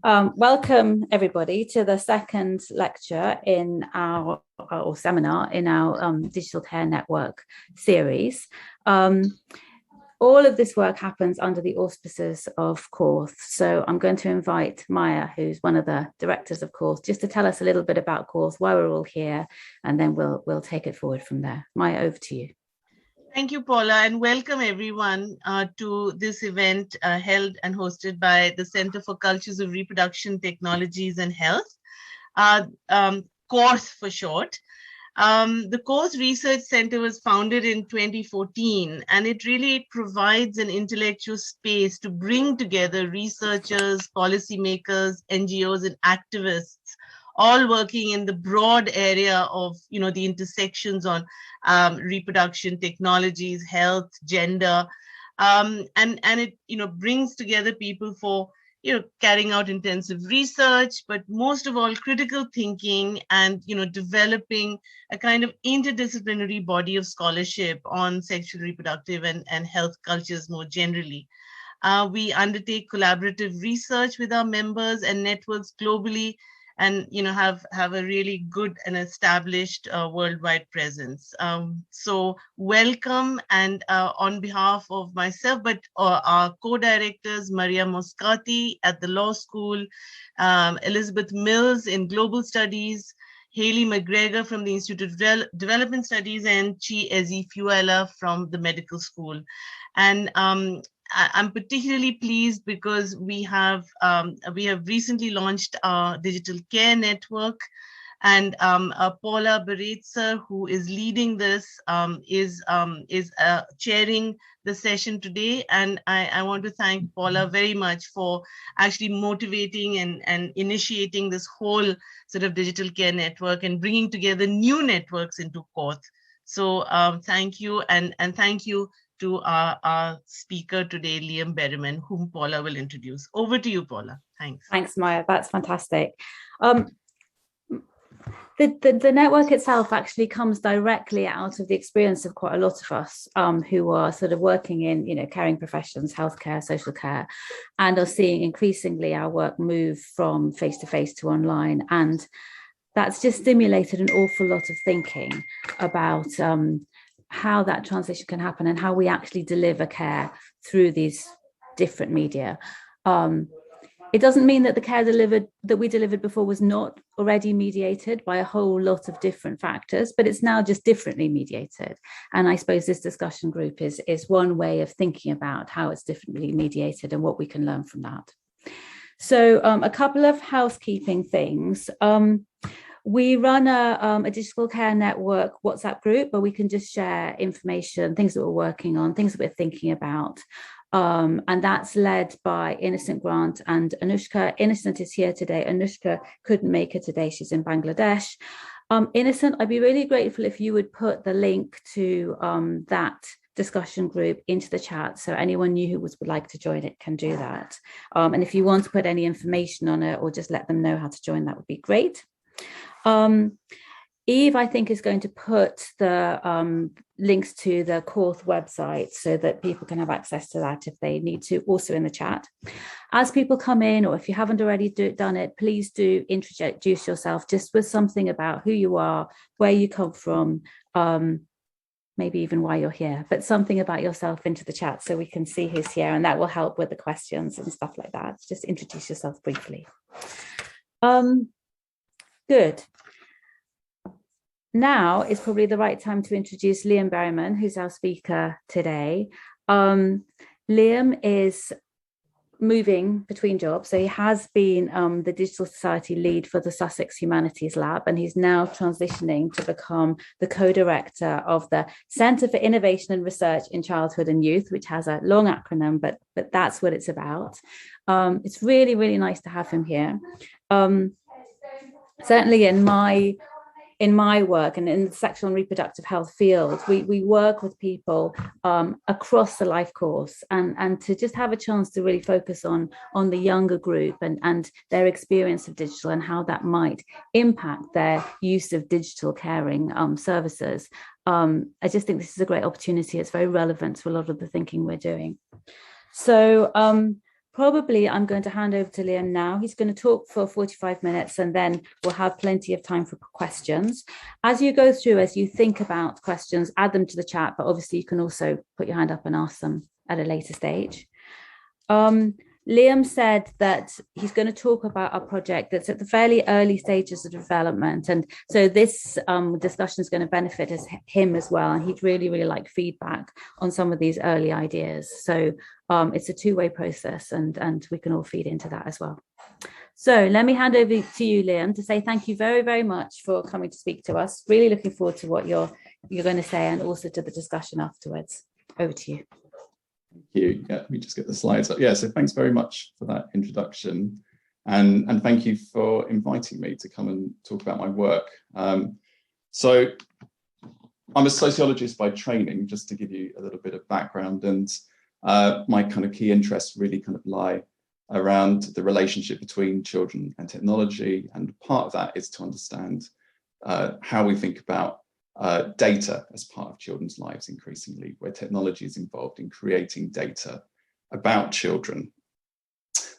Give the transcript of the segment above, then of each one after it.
Welcome everybody to the second lecture in our or seminar in our Digital Care Network series. All of this work happens under the auspices of CORTH. So I'm going to invite Maya, who's one of the directors of CORTH, just to tell us a little bit about CORTH, why we're all here, and then we'll take it forward from there. Maya, over to you. Thank you, Paula, and welcome everyone to this event held and hosted by the Center for Cultures of Reproduction, Technologies and Health, CORTH for short. The CORTH Research Center was founded in 2014, and it really provides an intellectual space to bring together researchers, policymakers, NGOs, and activists, all working in the broad area of, the intersections on reproduction, technologies, health, gender, and it, brings together people for, carrying out intensive research, but most of all, critical thinking and, developing a kind of interdisciplinary body of scholarship on sexual, reproductive, and health cultures more generally. We undertake collaborative research with our members and networks globally, and have a really good and established worldwide presence. So welcome, and on behalf of myself, but our co-directors, Maria Moscati at the law school, Elizabeth Mills in global studies, Haley McGregor from the Institute of Development Studies, and Chi Ezifuela from the medical school. And I'm particularly pleased because we have recently launched our digital care network, and Paula Beretzer, who is leading this, is chairing the session today. And I want to thank Paula very much for actually motivating and initiating this whole sort of digital care network and bringing together new networks into CORTH. So thank you, and thank you to our speaker today, Liam Berriman, whom Paula will introduce. Over to you, Paula. Thanks. Thanks, Maya. That's fantastic. The network itself actually comes directly out of the experience of quite a lot of us who are sort of working in, caring professions, healthcare, social care, and are seeing increasingly our work move from face-to-face to online. And that's just stimulated an awful lot of thinking about how that transition can happen and how we actually deliver care through these different media. It doesn't mean that the care we delivered before was not already mediated by a whole lot of different factors, but it's now just differently mediated. And I suppose this discussion group is one way of thinking about how it's differently mediated and what we can learn from that. So a couple of housekeeping things. We run a digital care network WhatsApp group where we can just share information, things that we're working on, things that we're thinking about. And that's led by Innocent Grant and Anushka. Innocent is here today. Anushka couldn't make it today. She's in Bangladesh. Innocent, I'd be really grateful if you would put the link to that discussion group into the chat, so anyone new who would like to join it can do that. And if you want to put any information on it or just let them know how to join, that would be great. Eve, I think, is going to put the links to the CORTH website so that people can have access to that if they need to, also in the chat. As people come in, or if you haven't already done it, please do introduce yourself just with something about who you are, where you come from, maybe even why you're here, but something about yourself into the chat so we can see who's here, and that will help with the questions and stuff like that. Just introduce yourself briefly. Good. Now is probably the right time to introduce Liam Berriman, who's our speaker today. Liam is moving between jobs. So he has been the Digital Society lead for the Sussex Humanities Lab, and he's now transitioning to become the co-director of the Centre for Innovation and Research in Childhood and Youth, which has a long acronym, but that's what it's about. It's really, really nice to have him here. Certainly in my work and in the sexual and reproductive health field, we work with people across the life course, and to just have a chance to really focus on the younger group and their experience of digital and how that might impact their use of digital caring services. I just think this is a great opportunity. It's very relevant to a lot of the thinking we're doing. So probably I'm going to hand over to Liam now. He's going to talk for 45 minutes and then we'll have plenty of time for questions. As you go through, as you think about questions, add them to the chat, but obviously you can also put your hand up and ask them at a later stage. Liam said that he's going to talk about a project that's at the fairly early stages of development. And so this discussion is going to benefit him as well. And he'd really, really like feedback on some of these early ideas. So it's a two-way process and we can all feed into that as well. So let me hand over to you, Liam, to say thank you very, very much for coming to speak to us. Really looking forward to what you're going to say and also to the discussion afterwards. Over to you. Thank you. Yeah, let me just get the slides up. Yeah, so thanks very much for that introduction. And thank you for inviting me to come and talk about my work. So I'm a sociologist by training, just to give you a little bit of background. And my kind of key interests really kind of lie around the relationship between children and technology. And part of that is to understand how we think about data as part of children's lives increasingly, where technology is involved in creating data about children.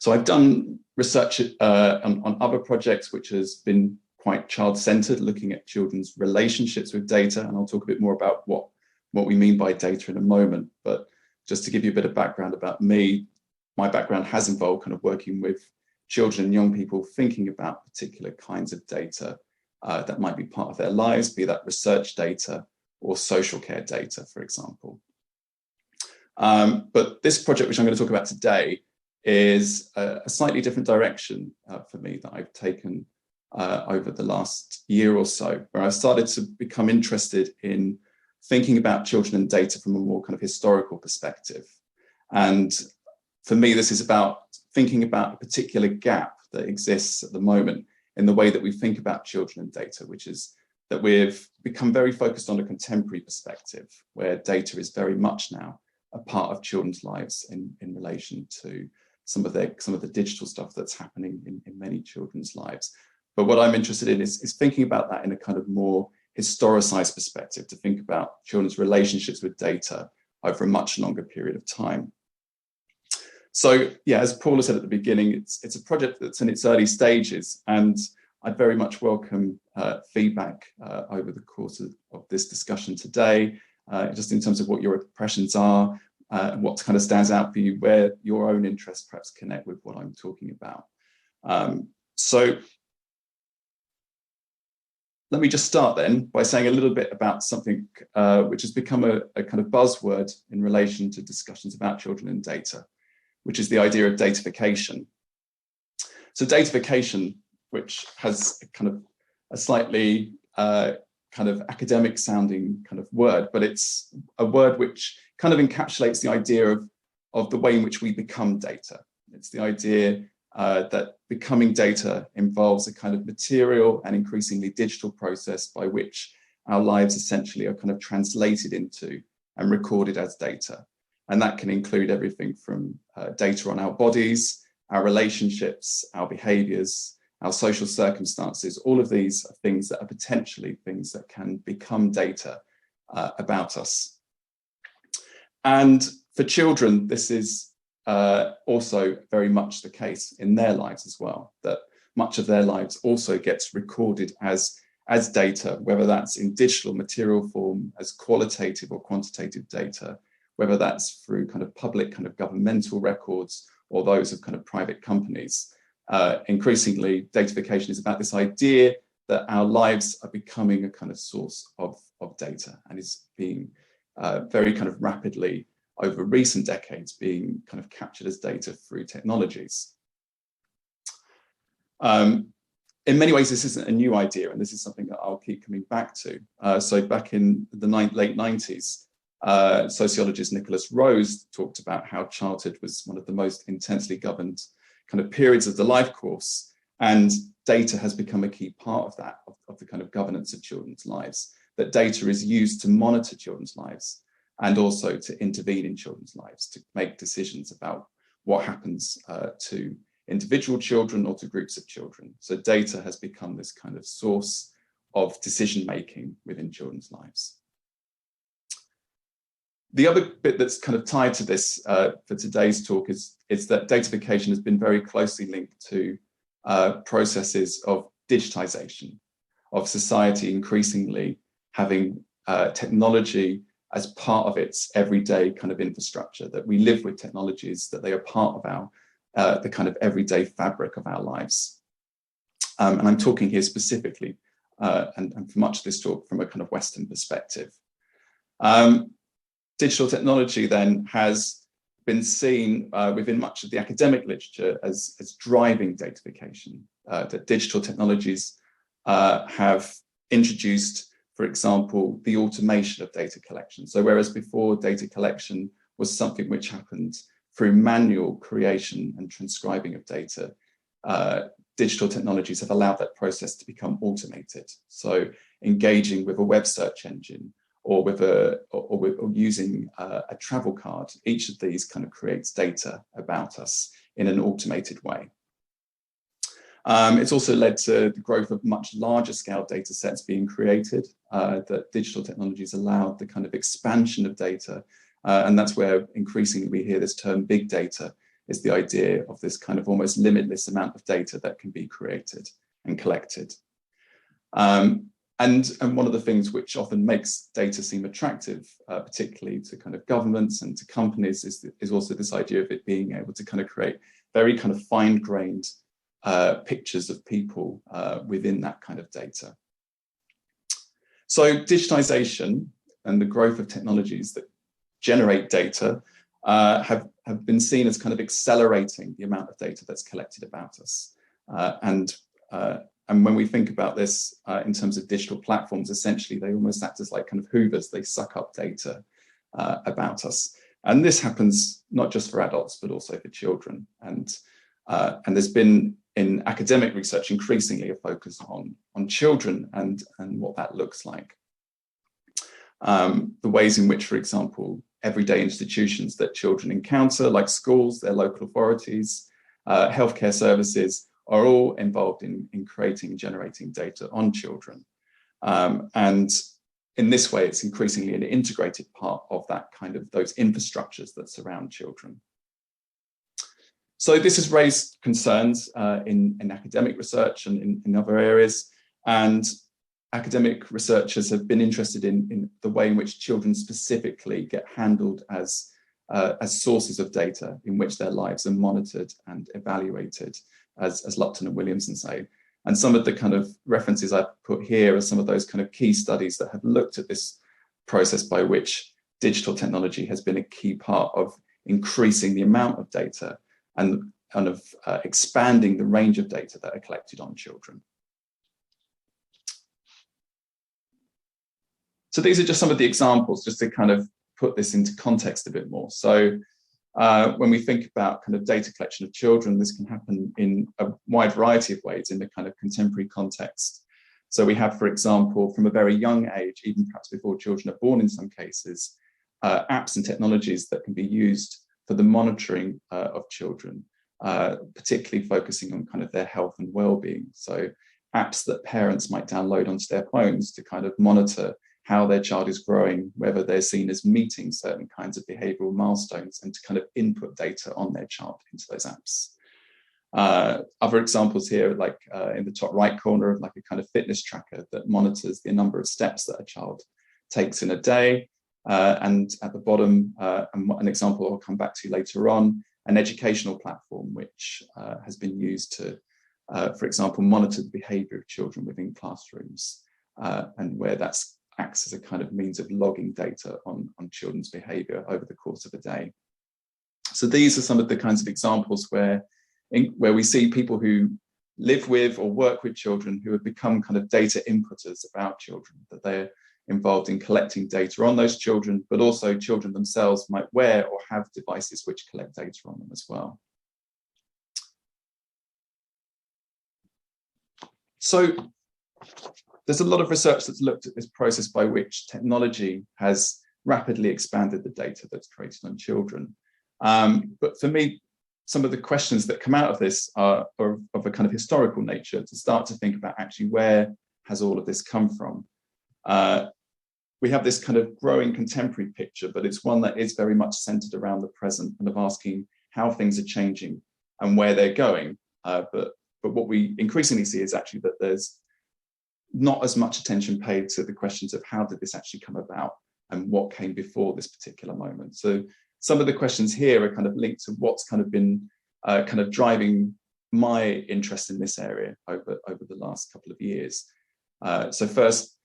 So I've done research on other projects, which has been quite child-centered, looking at children's relationships with data. And I'll talk a bit more about what we mean by data in a moment. But just to give you a bit of background about me, my background has involved kind of working with children and young people thinking about particular kinds of data that might be part of their lives, be that research data or social care data, for example. But this project, which I'm going to talk about today, is a slightly different direction for me that I've taken over the last year or so, where I've started to become interested in thinking about children and data from a more kind of historical perspective. And for me, this is about thinking about a particular gap that exists at the moment in the way that we think about children and data, which is that we've become very focused on a contemporary perspective, where data is very much now a part of children's lives in relation to some of the digital stuff that's happening in many children's lives. But what I'm interested in is thinking about that in a kind of more historicized perspective, to think about children's relationships with data over a much longer period of time. So yeah, as Paula said at the beginning, it's a project that's in its early stages, and I'd very much welcome feedback over the course of this discussion today, just in terms of what your impressions are, and what kind of stands out for you, where your own interests perhaps connect with what I'm talking about. So let me just start then by saying a little bit about something which has become a kind of buzzword in relation to discussions about children and data, which is the idea of datafication. So datafication, which has kind of a slightly kind of academic sounding kind of word, but it's a word which kind of encapsulates the idea of the way in which we become data. It's the idea that becoming data involves a kind of material and increasingly digital process by which our lives essentially are kind of translated into and recorded as data. And that can include everything from data on our bodies, our relationships, our behaviors, our social circumstances. All of these are things that are potentially things that can become data about us. And for children, this is also very much the case in their lives as well, that much of their lives also gets recorded as data, whether that's in digital material form, as qualitative or quantitative data, whether that's through kind of public kind of governmental records or those of kind of private companies. Increasingly, datafication is about this idea that our lives are becoming a kind of source of data, and is being very kind of rapidly over recent decades being kind of captured as data through technologies. In many ways, this isn't a new idea, and this is something that I'll keep coming back to. So back in the late 90s, sociologist Nicholas Rose talked about how childhood was one of the most intensely governed kind of periods of the life course, and data has become a key part of that, of the kind of governance of children's lives, that data is used to monitor children's lives and also to intervene in children's lives, to make decisions about what happens to individual children or to groups of children. So data has become this kind of source of decision-making within children's lives. The other bit that's kind of tied to this for today's talk is that datafication has been very closely linked to processes of digitization of society, increasingly having technology as part of its everyday kind of infrastructure, that we live with technologies, that they are part of our the kind of everyday fabric of our lives. And I'm talking here specifically, and for much of this talk, from a kind of Western perspective. Digital technology then has been seen within much of the academic literature as driving datafication, that digital technologies have introduced, for example, the automation of data collection. So whereas before data collection was something which happened through manual creation and transcribing of data, digital technologies have allowed that process to become automated. So engaging with a web search engine, or using a travel card, each of these kind of creates data about us in an automated way. It's also led to the growth of much larger scale data sets being created, that digital technologies allowed the kind of expansion of data. And that's where increasingly we hear this term big data, is the idea of this kind of almost limitless amount of data that can be created and collected. And one of the things which often makes data seem attractive, particularly to kind of governments and to companies, is also this idea of it being able to kind of create very kind of fine-grained pictures of people within that kind of data. So digitization and the growth of technologies that generate data have been seen as kind of accelerating the amount of data that's collected about us. And when we think about this in terms of digital platforms, essentially they almost act as like kind of hoovers. They suck up data about us. And this happens not just for adults, but also for children. And there's been in academic research increasingly a focus on children and what that looks like. The ways in which, for example, everyday institutions that children encounter, like schools, their local authorities, healthcare services, are all involved in creating and generating data on children. And in this way, it's increasingly an integrated part of that kind of those infrastructures that surround children. So this has raised concerns in academic research and in other areas. And academic researchers have been interested in the way in which children specifically get handled as sources of data in which their lives are monitored and evaluated, as Lupton and Williamson say. And some of the kind of references I've put here are some of those kind of key studies that have looked at this process by which digital technology has been a key part of increasing the amount of data and kind of expanding the range of data that are collected on children. So these are just some of the examples, just to kind of put this into context a bit more. So when we think about kind of data collection of children, this can happen in a wide variety of ways in the kind of contemporary context. So we have, for example, from a very young age, even perhaps before children are born in some cases, apps and technologies that can be used for the monitoring of children, particularly focusing on kind of their health and well-being. So apps that parents might download onto their phones to kind of monitor how their child is growing, whether they're seen as meeting certain kinds of behavioral milestones, and to kind of input data on their child into those apps. Other examples here, like in the top right corner, of like a kind of fitness tracker that monitors the number of steps that a child takes in a day. And at the bottom, an example I'll come back to later on, an educational platform which has been used to, for example, monitor the behavior of children within classrooms, and where that's acts as a kind of means of logging data on children's behavior over the course of a day. So these are some of the kinds of examples where we see people who live with or work with children who have become kind of data inputters about children, that they're involved in collecting data on those children, but also children themselves might wear or have devices which collect data on them as well. So there's a lot of research that's looked at this process by which technology has rapidly expanded the data that's created on children. But for me, some of the questions that come out of this are of a kind of historical nature, to start to think about actually where has all of this come from. we have this kind of growing contemporary picture, but it's one that is very much centered around the present and of asking how things are changing and where they're going. But what we increasingly see is actually that there's not as much attention paid to the questions of how did this actually come about and what came before this particular moment. So some of the questions here are kind of linked to what's kind of been kind of driving my interest in this area over the last couple of years. So first,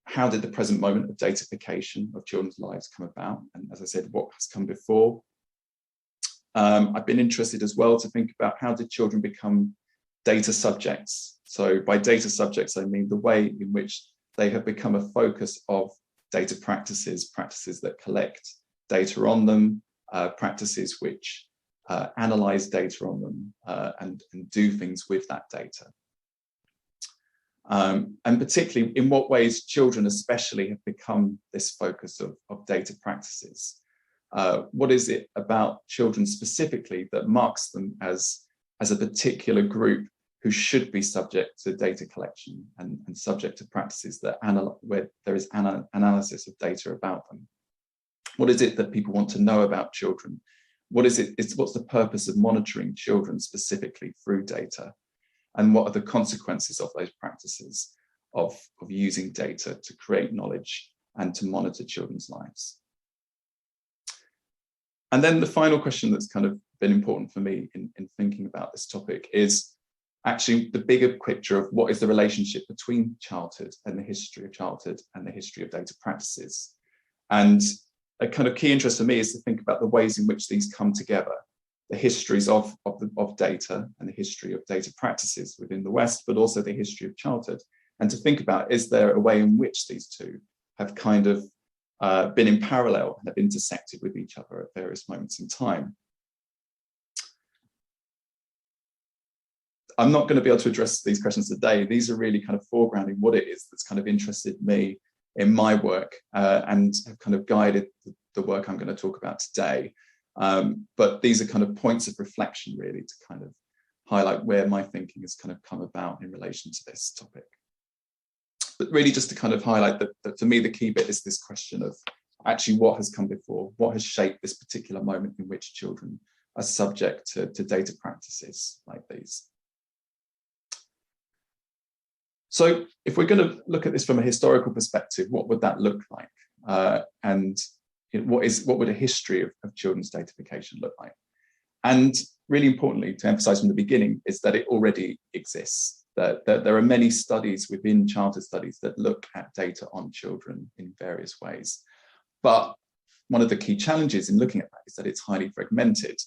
how did the present moment of datafication of children's lives come about? And as I said, what has come before? I've been interested as well to think about how did children become data subjects? So by data subjects, I mean the way in which they have become a focus of data practices that collect data on them, practices which analyze data on them and do things with that data. And particularly in what ways children especially have become this focus of data practices. What is it about children specifically that marks them as a particular group who should be subject to data collection and subject to practices that where there is analysis of data about them? What is it that people want to know about children? What's the purpose of monitoring children specifically through data? And what are the consequences of those practices of using data to create knowledge and to monitor children's lives? And then the final question that's kind of been important for me in thinking about this topic is actually the bigger picture of what is the relationship between childhood and the history of childhood and the history of data practices. And a kind of key interest for me is to think about the ways in which these come together, the histories of data and the history of data practices within the West, but also the history of childhood. And to think about, is there a way in which these two have kind of been in parallel and have intersected with each other at various moments in time? I'm not going to be able to address these questions today. These are really kind of foregrounding what it is that's kind of interested me in my work and have kind of guided the work I'm going to talk about today. But these are kind of points of reflection really to kind of highlight where my thinking has kind of come about in relation to this topic. But really just to kind of highlight that for me, the key bit is this question of actually what has come before, what has shaped this particular moment in which children are subject to data practices like these. So if we're going to look at this from a historical perspective, what would that look like? And what would a history of children's datafication look like? And really importantly, to emphasize from the beginning, is that it already exists. That there are many studies within childhood studies that look at data on children in various ways. But one of the key challenges in looking at that is that it's highly fragmented.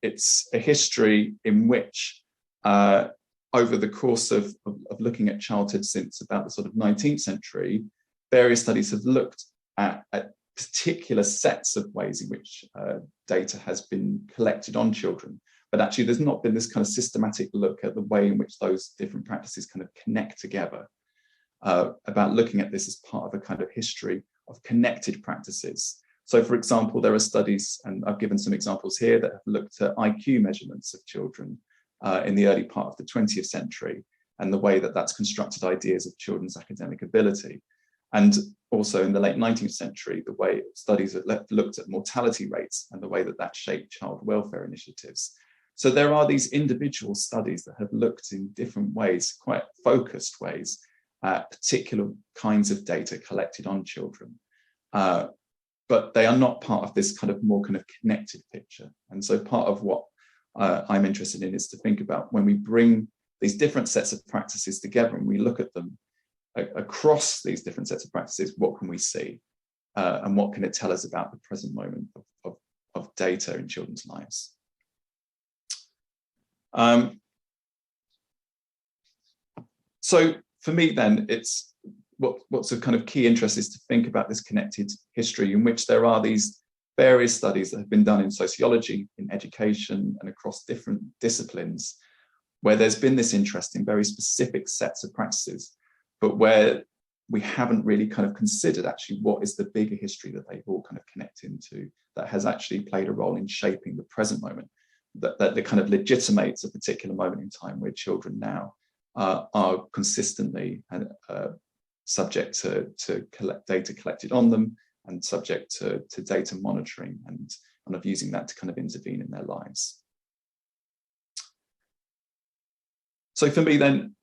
It's a history in which over the course of looking at childhood since about the sort of 19th century, various studies have looked at particular sets of ways in which data has been collected on children. But actually, there's not been this kind of systematic look at the way in which those different practices kind of connect together, about looking at this as part of a kind of history of connected practices. So, for example, there are studies, and I've given some examples here, that have looked at IQ measurements of children in the early part of the 20th century, and the way that that's constructed ideas of children's academic ability. And also in the late 19th century, the way studies have looked at mortality rates and the way that that shaped child welfare initiatives. So there are these individual studies that have looked in different ways, quite focused ways, at particular kinds of data collected on children. But they are not part of this kind of more kind of connected picture. And so part of what I'm interested in is to think about when we bring these different sets of practices together and we look at them across these different sets of practices, what can we see? And what can it tell us about the present moment of data in children's lives? So for me then, it's what's a kind of key interest is to think about this connected history in which there are these various studies that have been done in sociology, in education, and across different disciplines, where there's been this interest in very specific sets of practices, but where we haven't really kind of considered actually what is the bigger history that they all kind of connect into that has actually played a role in shaping the present moment, that kind of legitimates a particular moment in time where children now are consistently subject to data collected on them, and subject to data monitoring and kind of using that to kind of intervene in their lives. So for me then,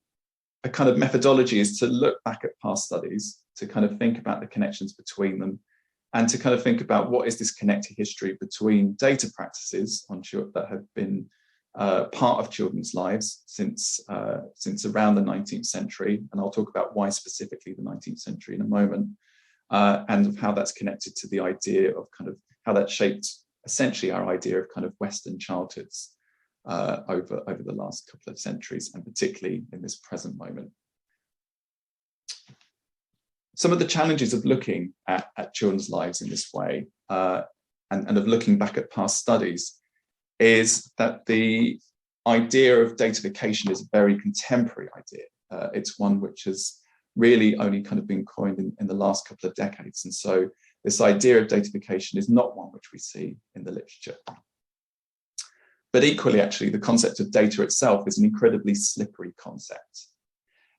a kind of methodology is to look back at past studies, to kind of think about the connections between them, and to kind of think about what is this connected history between data practices on that have been part of children's lives since around the 19th century, and I'll talk about why specifically the 19th century in a moment, and of how that's connected to the idea of kind of how that shaped essentially our idea of kind of Western childhoods over the last couple of centuries, and particularly in this present moment. Some of the challenges of looking at children's lives in this way, and of looking back at past studies, is that the idea of datafication is a very contemporary idea. It's one which has really only kind of been coined in the last couple of decades. And so this idea of datafication is not one which we see in the literature. But equally, actually, the concept of data itself is an incredibly slippery concept.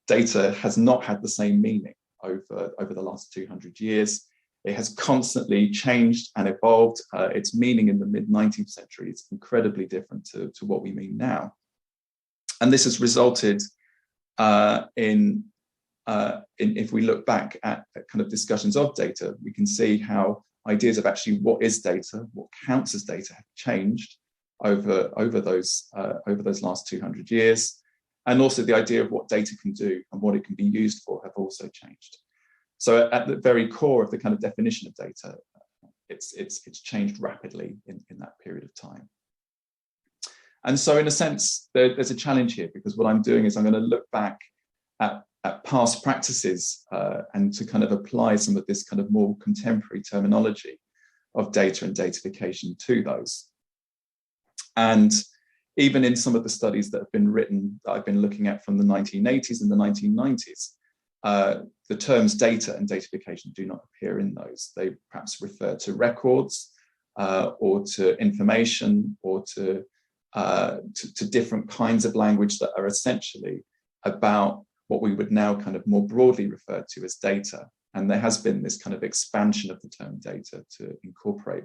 Data has not had the same meaning over the last 200 years. It has constantly changed and evolved. Its meaning in the mid-19th century is incredibly different to what we mean now. And this has resulted in if we look back at kind of discussions of data, we can see how ideas of actually what is data, what counts as data, have changed over those last 200 years. And also the idea of what data can do and what it can be used for have also changed. So at the very core of the kind of definition of data, it's changed rapidly in that period of time. And so in a sense, there's a challenge here, because what I'm doing is I'm going to look back at past practices and to kind of apply some of this kind of more contemporary terminology of data and datafication to those. And even in some of the studies that have been written, that I've been looking at from the 1980s and the 1990s, the terms data and datafication do not appear in those. They perhaps refer to records or to information or to different kinds of language that are essentially about what we would now kind of more broadly refer to as data. And there has been this kind of expansion of the term data to incorporate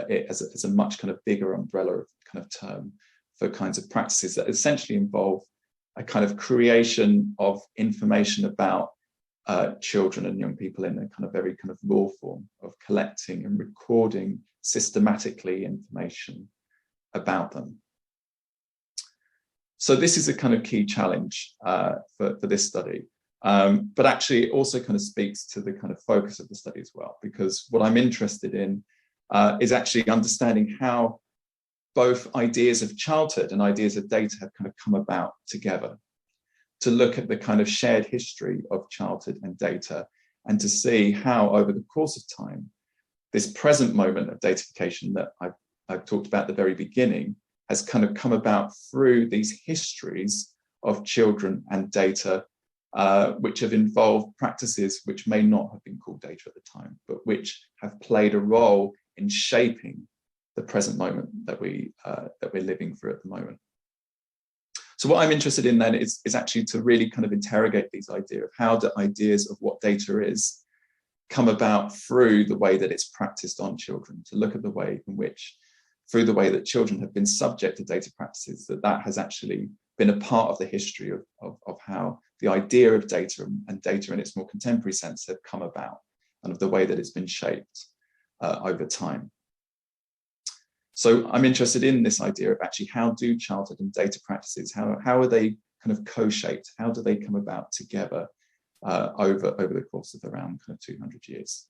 it as a much kind of bigger umbrella of kind of term for kinds of practices that essentially involve a kind of creation of information about children and young people in a kind of very kind of raw form of collecting and recording systematically information about them. So this is a kind of key challenge for this study. But actually it also kind of speaks to the kind of focus of the study as well, because what I'm interested in is actually understanding how both ideas of childhood and ideas of data have kind of come about together, to look at the kind of shared history of childhood and data, and to see how over the course of time, this present moment of datafication that I've talked about at the very beginning has kind of come about through these histories of children and data, which have involved practices which may not have been called data at the time, but which have played a role in shaping the present moment that we're living through at the moment. So what I'm interested in then is actually to really kind of interrogate these ideas of how do ideas of what data is come about through the way that it's practiced on children, to look at the way in which, through the way that children have been subject to data practices, that has actually been a part of the history of how the idea of data and data in its more contemporary sense have come about, and of the way that it's been shaped over time. So I'm interested in this idea of actually how do childhood and data practices, how are they kind of co-shaped? How do they come about together over the course of around kind of 200 years?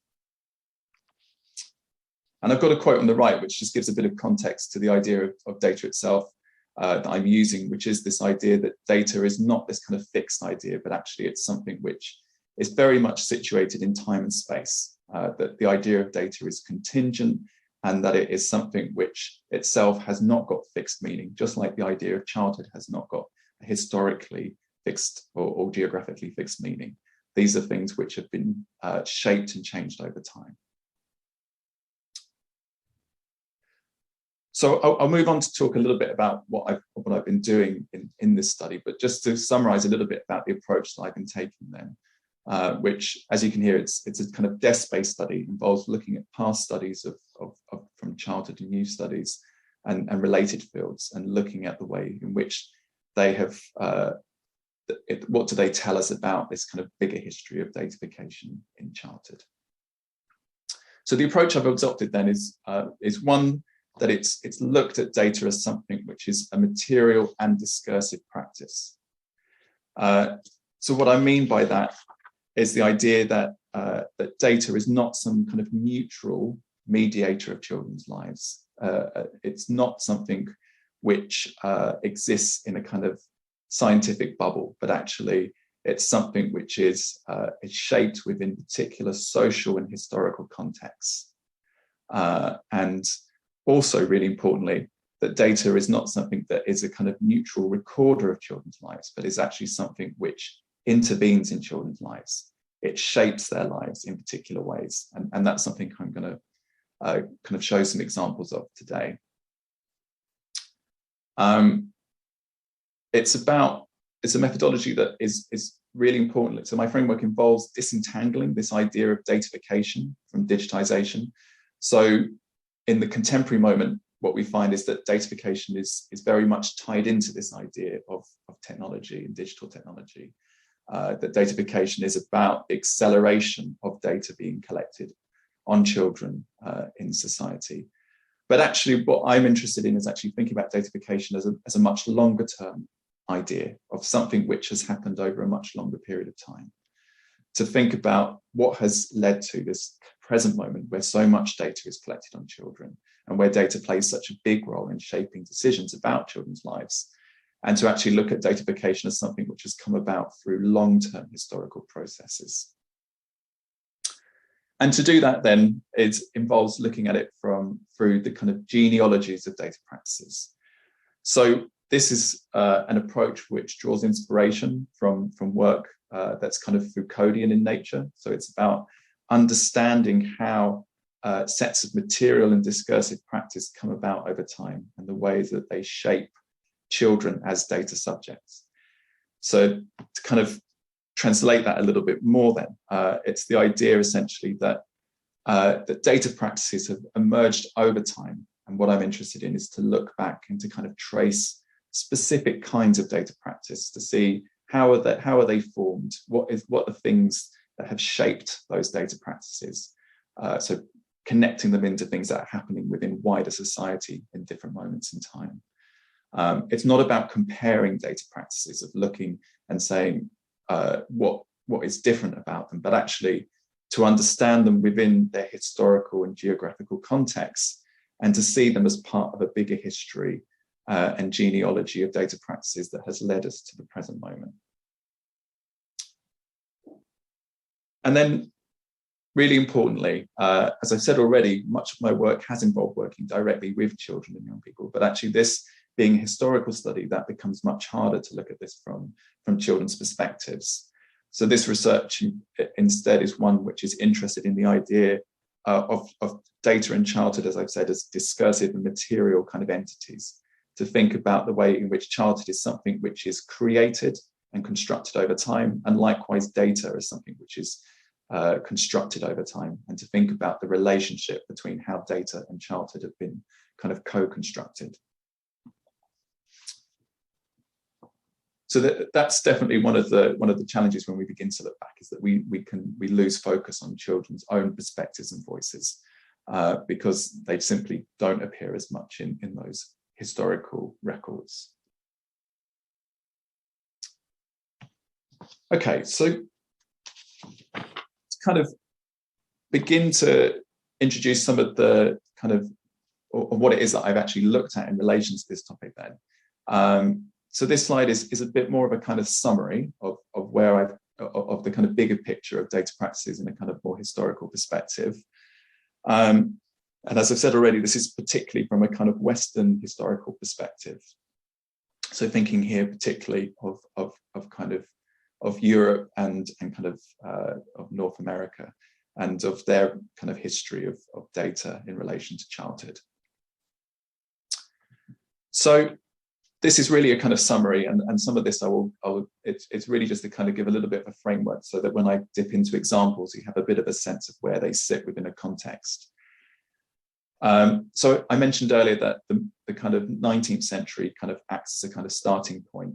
And I've got a quote on the right, which just gives a bit of context to the idea of data itself that I'm using, which is this idea that data is not this kind of fixed idea, but actually it's something which is very much situated in time and space, that the idea of data is contingent, and that it is something which itself has not got fixed meaning, just like the idea of childhood has not got a historically fixed or geographically fixed meaning. These are things which have been shaped and changed over time. So I'll move on to talk a little bit about what I've been doing in this study, but just to summarize a little bit about the approach that I've been taking then. which, as you can hear, it's a kind of desk-based study, involves looking at past studies from childhood and youth studies and related fields, and looking at the way in which they have, what do they tell us about this kind of bigger history of datafication in childhood. So the approach I've adopted then is one that it's looked at data as something which is a material and discursive practice. So what I mean by that is the idea that that data is not some kind of neutral mediator of children's lives. It's not something which exists in a kind of scientific bubble, but actually it's something which is shaped within particular social and historical contexts. And also, really importantly, that data is not something that is a kind of neutral recorder of children's lives, but is actually something which intervenes in children's lives. It shapes their lives in particular ways. And that's something I'm going to kind of show some examples of today. It's a methodology that is really important. So my framework involves disentangling this idea of datafication from digitization. So in the contemporary moment, what we find is that datafication is very much tied into this idea of technology and digital technology. That datafication is about the acceleration of data being collected on children in society. But actually, what I'm interested in is actually thinking about datafication as a much longer term idea of something which has happened over a much longer period of time. To think about what has led to this present moment where so much data is collected on children and where data plays such a big role in shaping decisions about children's lives, and to actually look at datafication as something which has come about through long-term historical processes. And to do that then, it involves looking at it through the kind of genealogies of data practices. So this is an approach which draws inspiration from work that's kind of Foucauldian in nature. So it's about understanding how sets of material and discursive practice come about over time and the ways that they shape children as data subjects. So to kind of translate that a little bit more then, it's the idea essentially that that data practices have emerged over time. And what I'm interested in is to look back and to kind of trace specific kinds of data practice to see how are they formed, what are the things that have shaped those data practices. So connecting them into things that are happening within wider society in different moments in time. It's not about comparing data practices of looking and saying what is different about them, but actually to understand them within their historical and geographical context and to see them as part of a bigger history and genealogy of data practices that has led us to the present moment. And then, really importantly, as I've said already, much of my work has involved working directly with children and young people, but actually this being a historical study, that becomes much harder to look at this from children's perspectives. So this research instead is one which is interested in the idea of data in childhood, as I've said, as discursive and material kind of entities, to think about the way in which childhood is something which is created and constructed over time, and likewise data is something which is constructed over time, and to think about the relationship between how data and childhood have been kind of co-constructed. So that's definitely one of the challenges when we begin to look back, is that we lose focus on children's own perspectives and voices because they simply don't appear as much in those historical records. Okay, so to kind of begin to introduce some of the kind of what it is that I've actually looked at in relation to this topic then. So this slide is a bit more of a kind of summary of where of the kind of bigger picture of data practices in a kind of more historical perspective. And as I've said already, this is particularly from a kind of Western historical perspective. So thinking here particularly of kind of Europe and kind of North America, and of their kind of history of data in relation to childhood. So this is really a kind of summary, and some of this it's really just to kind of give a little bit of a framework so that when I dip into examples, you have a bit of a sense of where they sit within a context. So I mentioned earlier that the kind of 19th century kind of acts as a kind of starting point.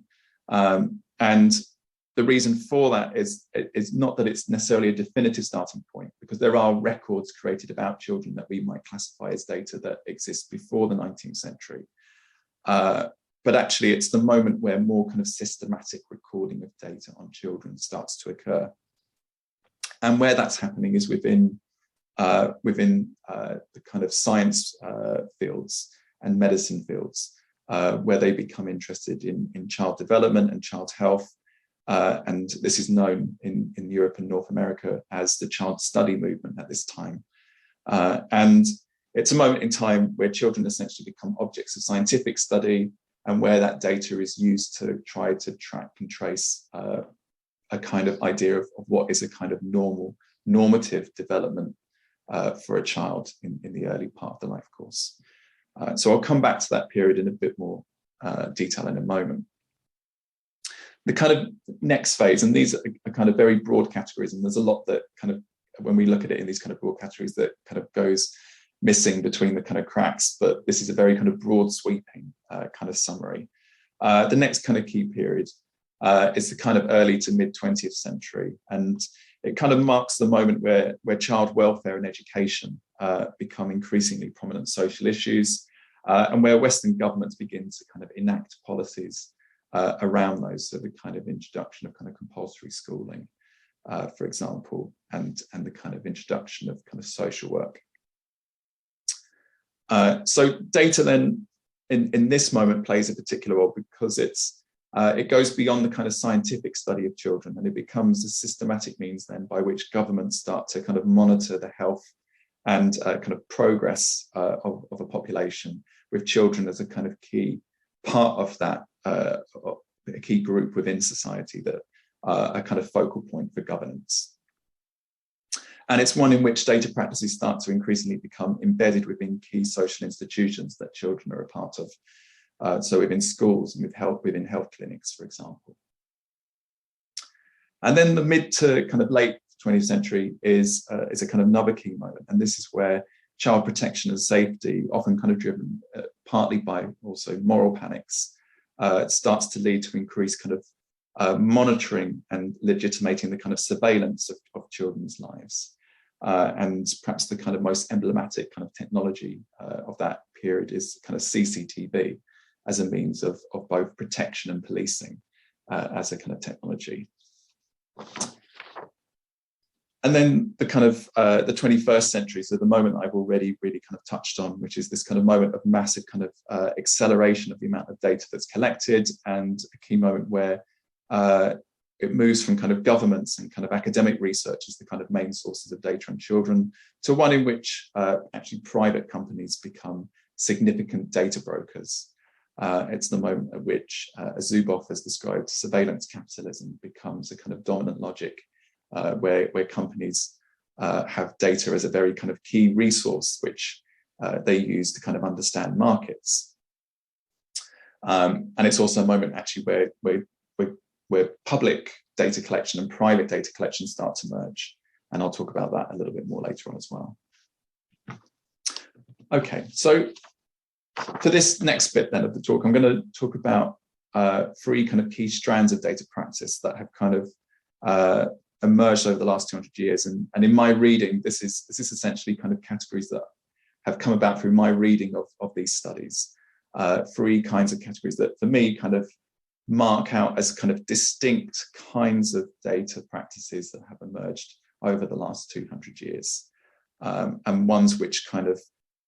And the reason for that is not that it's necessarily a definitive starting point, because there are records created about children that we might classify as data that exists before the 19th century. But actually, it's the moment where more kind of systematic recording of data on children starts to occur. And where that's happening is within the kind of science fields and medicine fields, where they become interested in child development and child health. And this is known in Europe and North America as the child study movement at this time. And it's a moment in time where children essentially become objects of scientific study, and where that data is used to try to track and trace a kind of idea of what is a kind of normative development for a child in the early part of the life course. So I'll come back to that period in a bit more detail in a moment. The kind of next phase, and these are kind of very broad categories, and there's a lot that kind of, when we look at it in these kind of broad categories, that kind of goes missing between the kind of cracks, but this is a very kind of broad sweeping kind of summary. The next kind of key period is the kind of early to mid 20th century, and it kind of marks the moment where child welfare and education become increasingly prominent social issues, and where Western governments begin to kind of enact policies around those. So the kind of introduction of kind of compulsory schooling, for example, and the kind of introduction of kind of social work. So data then in this moment plays a particular role because it goes beyond the kind of scientific study of children, and it becomes a systematic means then by which governments start to kind of monitor the health and kind of progress of a population, with children as a kind of key part of that, a key group within society that are a kind of focal point for governance. And it's one in which data practices start to increasingly become embedded within key social institutions that children are a part of. So within schools and within health clinics, for example. And then the mid to kind of late 20th century is a kind of another key moment. And this is where child protection and safety, often kind of driven partly by also moral panics, starts to lead to increased kind of monitoring and legitimating the kind of surveillance of children's lives. And perhaps the kind of most emblematic kind of technology of that period is kind of CCTV as a means of both protection and policing as a kind of technology. And then the kind of the 21st century, so the moment I've already really kind of touched on, which is this kind of moment of massive kind of acceleration of the amount of data that's collected, and a key moment where it moves from kind of governments and kind of academic research as the kind of main sources of data on children to one in which actually private companies become significant data brokers. It's the moment at which, as Zuboff has described, surveillance capitalism becomes a kind of dominant logic where companies have data as a very kind of key resource, which they use to kind of understand markets. And it's also a moment actually where public data collection and private data collection start to merge. And I'll talk about that a little bit more later on as well. Okay, so for this next bit then of the talk, I'm going to talk about three kind of key strands of data practice that have kind of emerged over the last 200 years. And in my reading, this is essentially kind of categories that have come about through my reading of these studies. Three kinds of categories that for me kind of mark out as kind of distinct kinds of data practices that have emerged over the last 200 years. And ones which kind of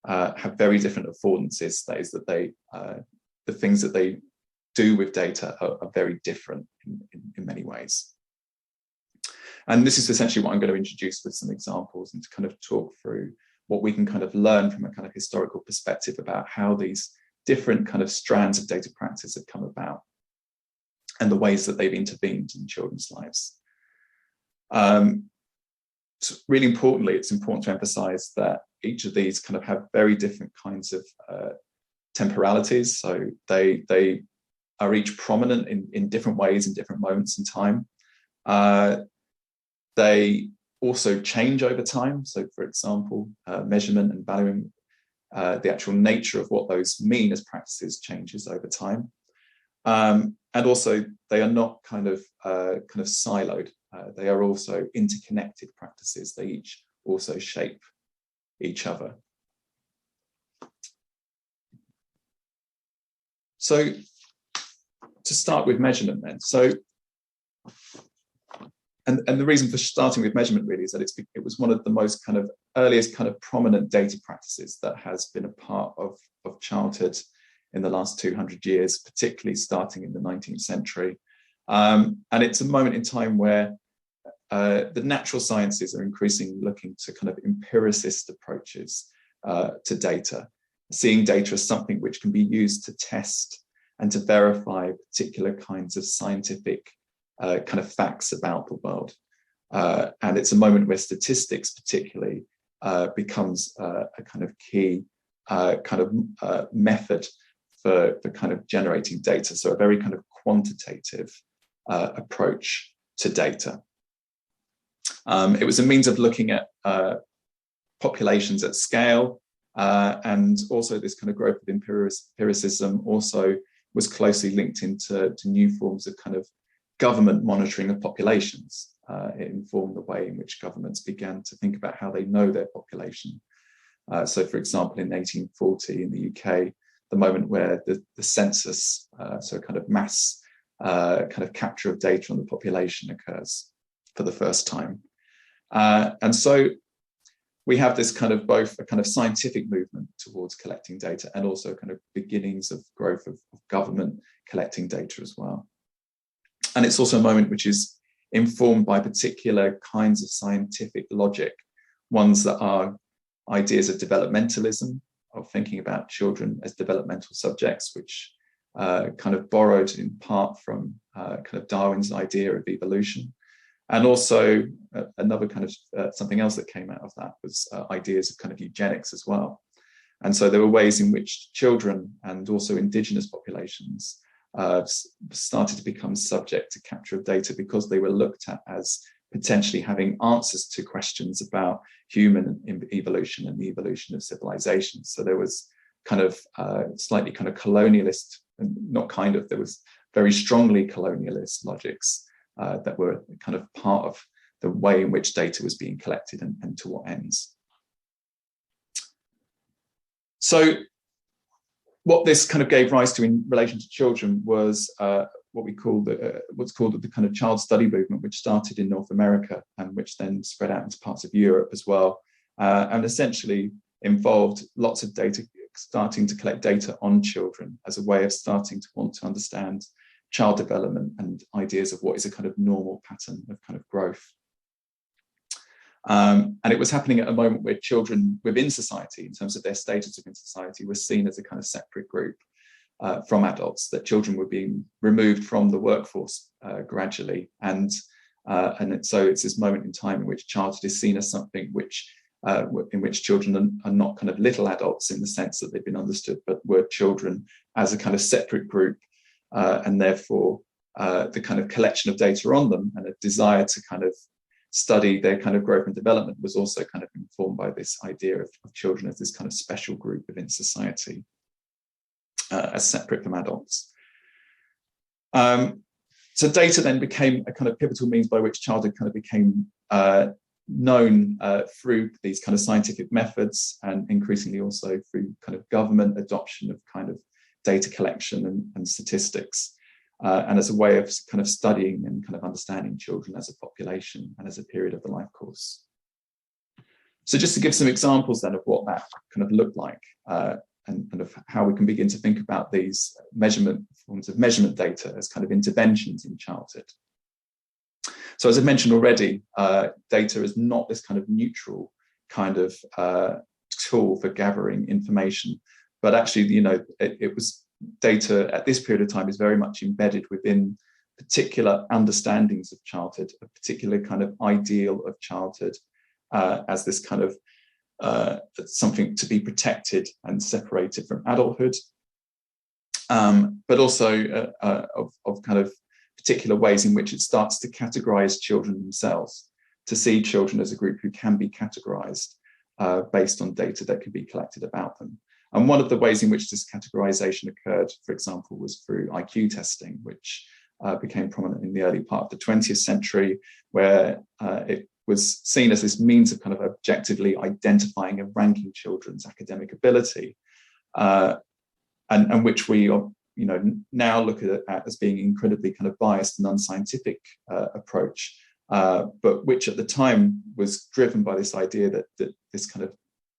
have very different affordances. That is that the things that they do with data are very different in many ways. And this is essentially what I'm going to introduce with some examples and to kind of talk through what we can kind of learn from a kind of historical perspective about how these different kind of strands of data practice have come about and the ways that they've intervened in children's lives. So really importantly, it's important to emphasize that each of these kind of have very different kinds of temporalities. So they are each prominent in different ways in different moments in time. They also change over time. So, for example, measurement and valuing, the actual nature of what those mean as practices changes over time. And also, they are not kind of siloed. They are also interconnected practices. They each also shape each other. So, to start with measurement then. So, and the reason for starting with measurement really is that it was one of the most kind of earliest kind of prominent data practices that has been a part of childhood in the last 200 years, particularly starting in the 19th century. And it's a moment in time where the natural sciences are increasingly looking to kind of empiricist approaches to data, seeing data as something which can be used to test and to verify particular kinds of scientific kind of facts about the world. And it's a moment where statistics particularly becomes a kind of key method for kind of generating data. So a very kind of quantitative approach to data. It was a means of looking at populations at scale, and also this kind of growth of empiricism also was closely linked into new forms of kind of government monitoring of populations. It informed the way in which governments began to think about how they know their population. So, for example, in 1840 in the UK, the moment where the census, so kind of mass kind of capture of data on the population occurs for the first time. And so we have this kind of both a kind of scientific movement towards collecting data and also kind of beginnings of growth of government collecting data as well. And it's also a moment which is informed by particular kinds of scientific logic, ones that are ideas of developmentalism, of thinking about children as developmental subjects, which kind of borrowed in part from kind of Darwin's idea of evolution. And also another kind of something else that came out of that was ideas of kind of eugenics as well. And so there were ways in which children and also indigenous populations started to become subject to capture of data because they were looked at as potentially having answers to questions about human evolution and the evolution of civilizations. So there was kind of slightly kind of colonialist, and not kind of, there was very strongly colonialist logics that were kind of part of the way in which data was being collected and to what ends. So what this kind of gave rise to in relation to children was what we call what's called the kind of child study movement, which started in North America and which then spread out into parts of Europe as well, and essentially involved lots of data, starting to collect data on children as a way of starting to want to understand child development and ideas of what is a kind of normal pattern of kind of growth. And it was happening at a moment where children within society, in terms of their status within society, were seen as a kind of separate group from adults, that children were being removed from the workforce gradually. And so it's this moment in time in which childhood is seen as something which, in which children are not kind of little adults in the sense that they've been understood, but were children as a kind of separate group, and therefore the kind of collection of data on them and a desire to kind of study their kind of growth and development was also kind of informed by this idea of children as this kind of special group within society, as separate from adults. So data then became a kind of pivotal means by which childhood kind of became known through these kind of scientific methods, and increasingly also through kind of government adoption of kind of data collection and statistics. And as a way of kind of studying and kind of understanding children as a population and as a period of the life course. So just to give some examples then of what that kind of looked like, and of how we can begin to think about these forms of measurement data as kind of interventions in childhood. So as I mentioned already, data is not this kind of neutral kind of tool for gathering information, but actually, you know, it was data at this period of time is very much embedded within particular understandings of childhood, a particular kind of ideal of childhood as this kind of something to be protected and separated from adulthood. but also of kind of particular ways in which it starts to categorize children themselves, to see children as a group who can be categorized based on data that could be collected about them. And one of the ways in which this categorization occurred, for example, was through IQ testing, which became prominent in the early part of the 20th century, where it was seen as this means of kind of objectively identifying and ranking children's academic ability, and which we are, now look at as being incredibly kind of biased and unscientific approach, but which at the time was driven by this idea that this kind of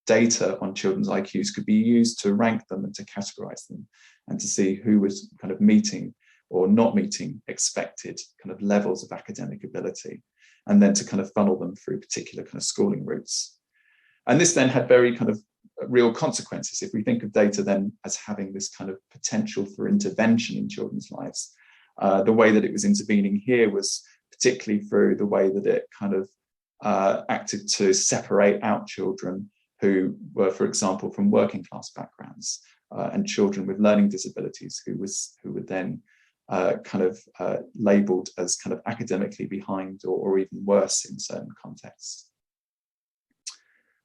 data on children's IQs could be used to rank them and to categorize them and to see who was kind of meeting or not meeting expected kind of levels of academic ability, and then to kind of funnel them through particular kind of schooling routes. And this then had very kind of real consequences. If we think of data then as having this kind of potential for intervention in children's lives, the way that it was intervening here was particularly through the way that it kind of acted to separate out children who were, for example, from working class backgrounds, and children with learning disabilities who were then labelled as kind of academically behind or even worse in certain contexts.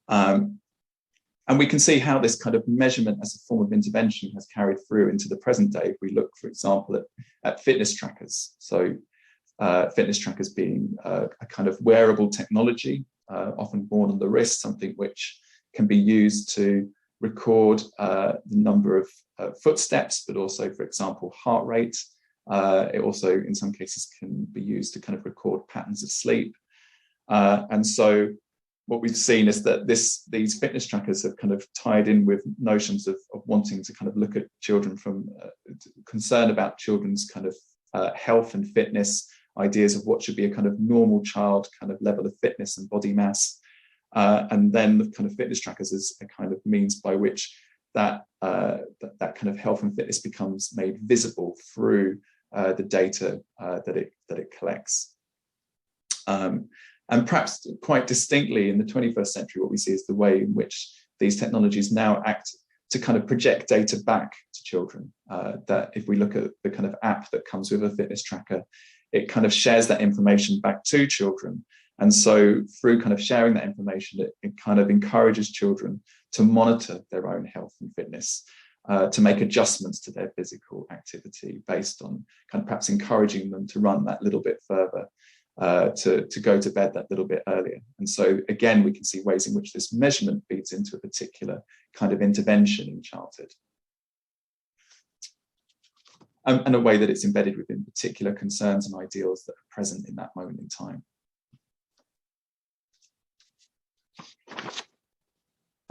And we can see how this kind of measurement as a form of intervention has carried through into the present day. If we look, for example, at fitness trackers. So fitness trackers being a kind of wearable technology, often worn on the wrist, something which can be used to record the number of footsteps, but also, for example, heart rate. It also, in some cases, can be used to kind of record patterns of sleep. And so what we've seen is that these fitness trackers have kind of tied in with notions of wanting to kind of look at children from concern about children's kind of health and fitness, ideas of what should be a kind of normal child kind of level of fitness and body mass. And then the kind of fitness trackers as a kind of means by which that kind of health and fitness becomes made visible through the data that it collects. And perhaps quite distinctly in the 21st century, what we see is the way in which these technologies now act to kind of project data back to children. That if we look at the kind of app that comes with a fitness tracker, it kind of shares that information back to children. And so through kind of sharing that information, it kind of encourages children to monitor their own health and fitness, to make adjustments to their physical activity based on kind of perhaps encouraging them to run that little bit further, to go to bed that little bit earlier. And so again, we can see ways in which this measurement feeds into a particular kind of intervention in childhood. And a way that it's embedded within particular concerns and ideals that are present in that moment in time.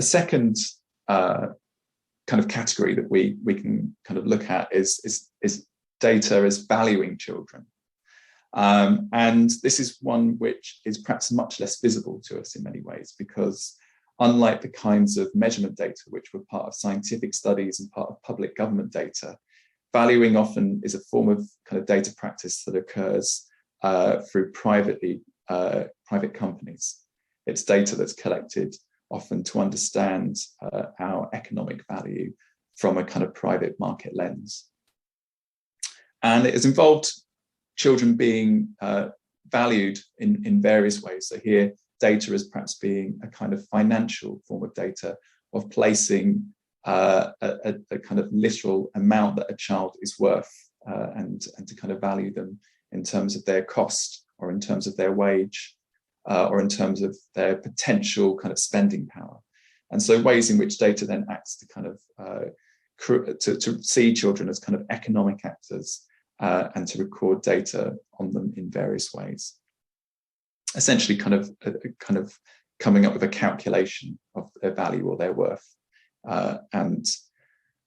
A second kind of category that we can kind of look at is data as valuing children. And this is one which is perhaps much less visible to us in many ways, because unlike the kinds of measurement data which were part of scientific studies and part of public government data, valuing often is a form of kind of data practice that occurs through private companies. It's data that's collected often to understand our economic value from a kind of private market lens. And it has involved children being valued in various ways. So here, data as perhaps being a kind of financial form of data, of placing a kind of literal amount that a child is worth, and to kind of value them in terms of their cost, or in terms of their wage, or in terms of their potential kind of spending power. And so ways in which data then acts to kind of to see children as kind of economic actors, and to record data on them in various ways. Essentially kind of coming up with a calculation of their value or their worth. And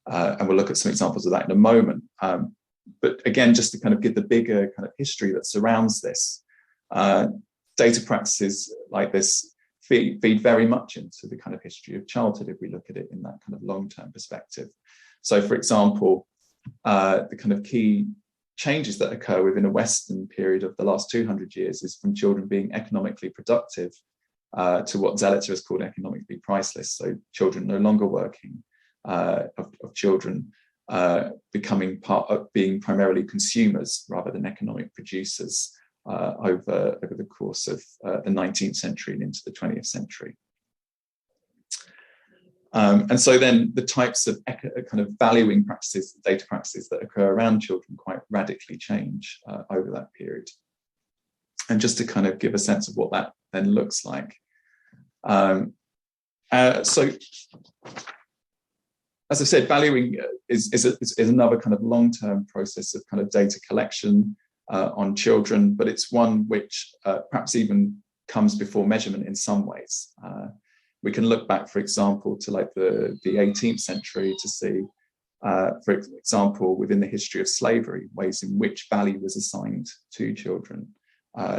we'll look at some examples of that in a moment. But again, just to kind of give the bigger kind of history that surrounds this, data practices like this feed very much into the kind of history of childhood if we look at it in that kind of long-term perspective. So for example, the kind of key changes that occur within a Western period of the last 200 years is from children being economically productive to what Zelizer has called economically priceless. So children no longer working, of children becoming part of being primarily consumers rather than economic producers over the course of the 19th century and into the 20th century. And so then the types of kind of valuing practices, data practices that occur around children quite radically change over that period. And just to kind of give a sense of what that then looks like. So, as I said, valuing is another kind of long-term process of kind of data collection on children, but it's one which perhaps even comes before measurement in some ways. We can look back, for example, to like the 18th century to see, for example, within the history of slavery, ways in which value was assigned to children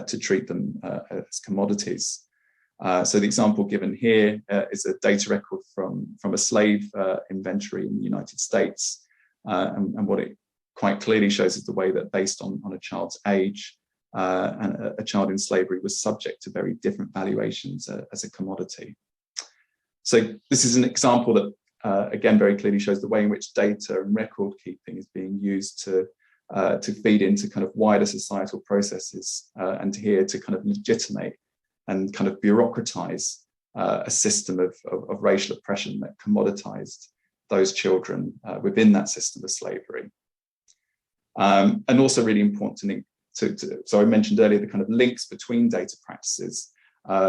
to treat them as commodities. So the example given here is a data record from a slave inventory in the United States. And what it quite clearly shows is the way that based on a child's age, and a child in slavery was subject to very different valuations as a commodity. So this is an example that, again, very clearly shows the way in which data and record keeping is being used to feed into kind of wider societal processes, and here to kind of legitimate and kind of bureaucratize a system of racial oppression that commoditized those children within that system of slavery. And also really important so I mentioned earlier the kind of links between data practices.